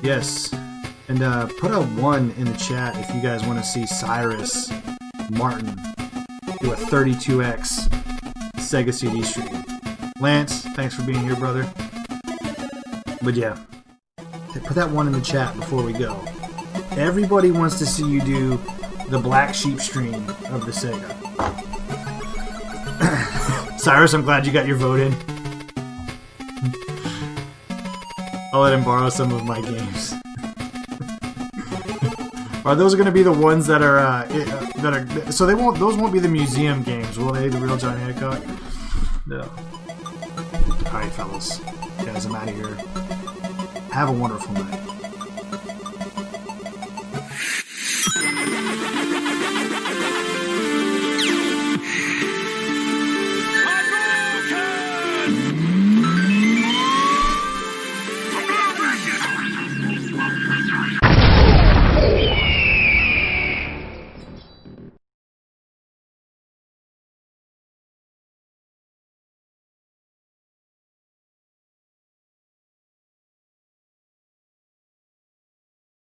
Yes. And put a 1 in the chat if you guys want to see Cyrus Martin do a 32X Sega CD stream. Lance, thanks for being here, brother. But yeah, put that 1 in the chat before we go. Everybody wants to see you do the Black Sheep stream of the Sega. Cyrus, I'm glad you got your vote in. I'll let him borrow some of my games. Are those going to be the ones that are so they won't? Those won't be the museum games, will they? The Real John Hancock? No. All right, fellas, guys, I'm out of here. Have a wonderful night.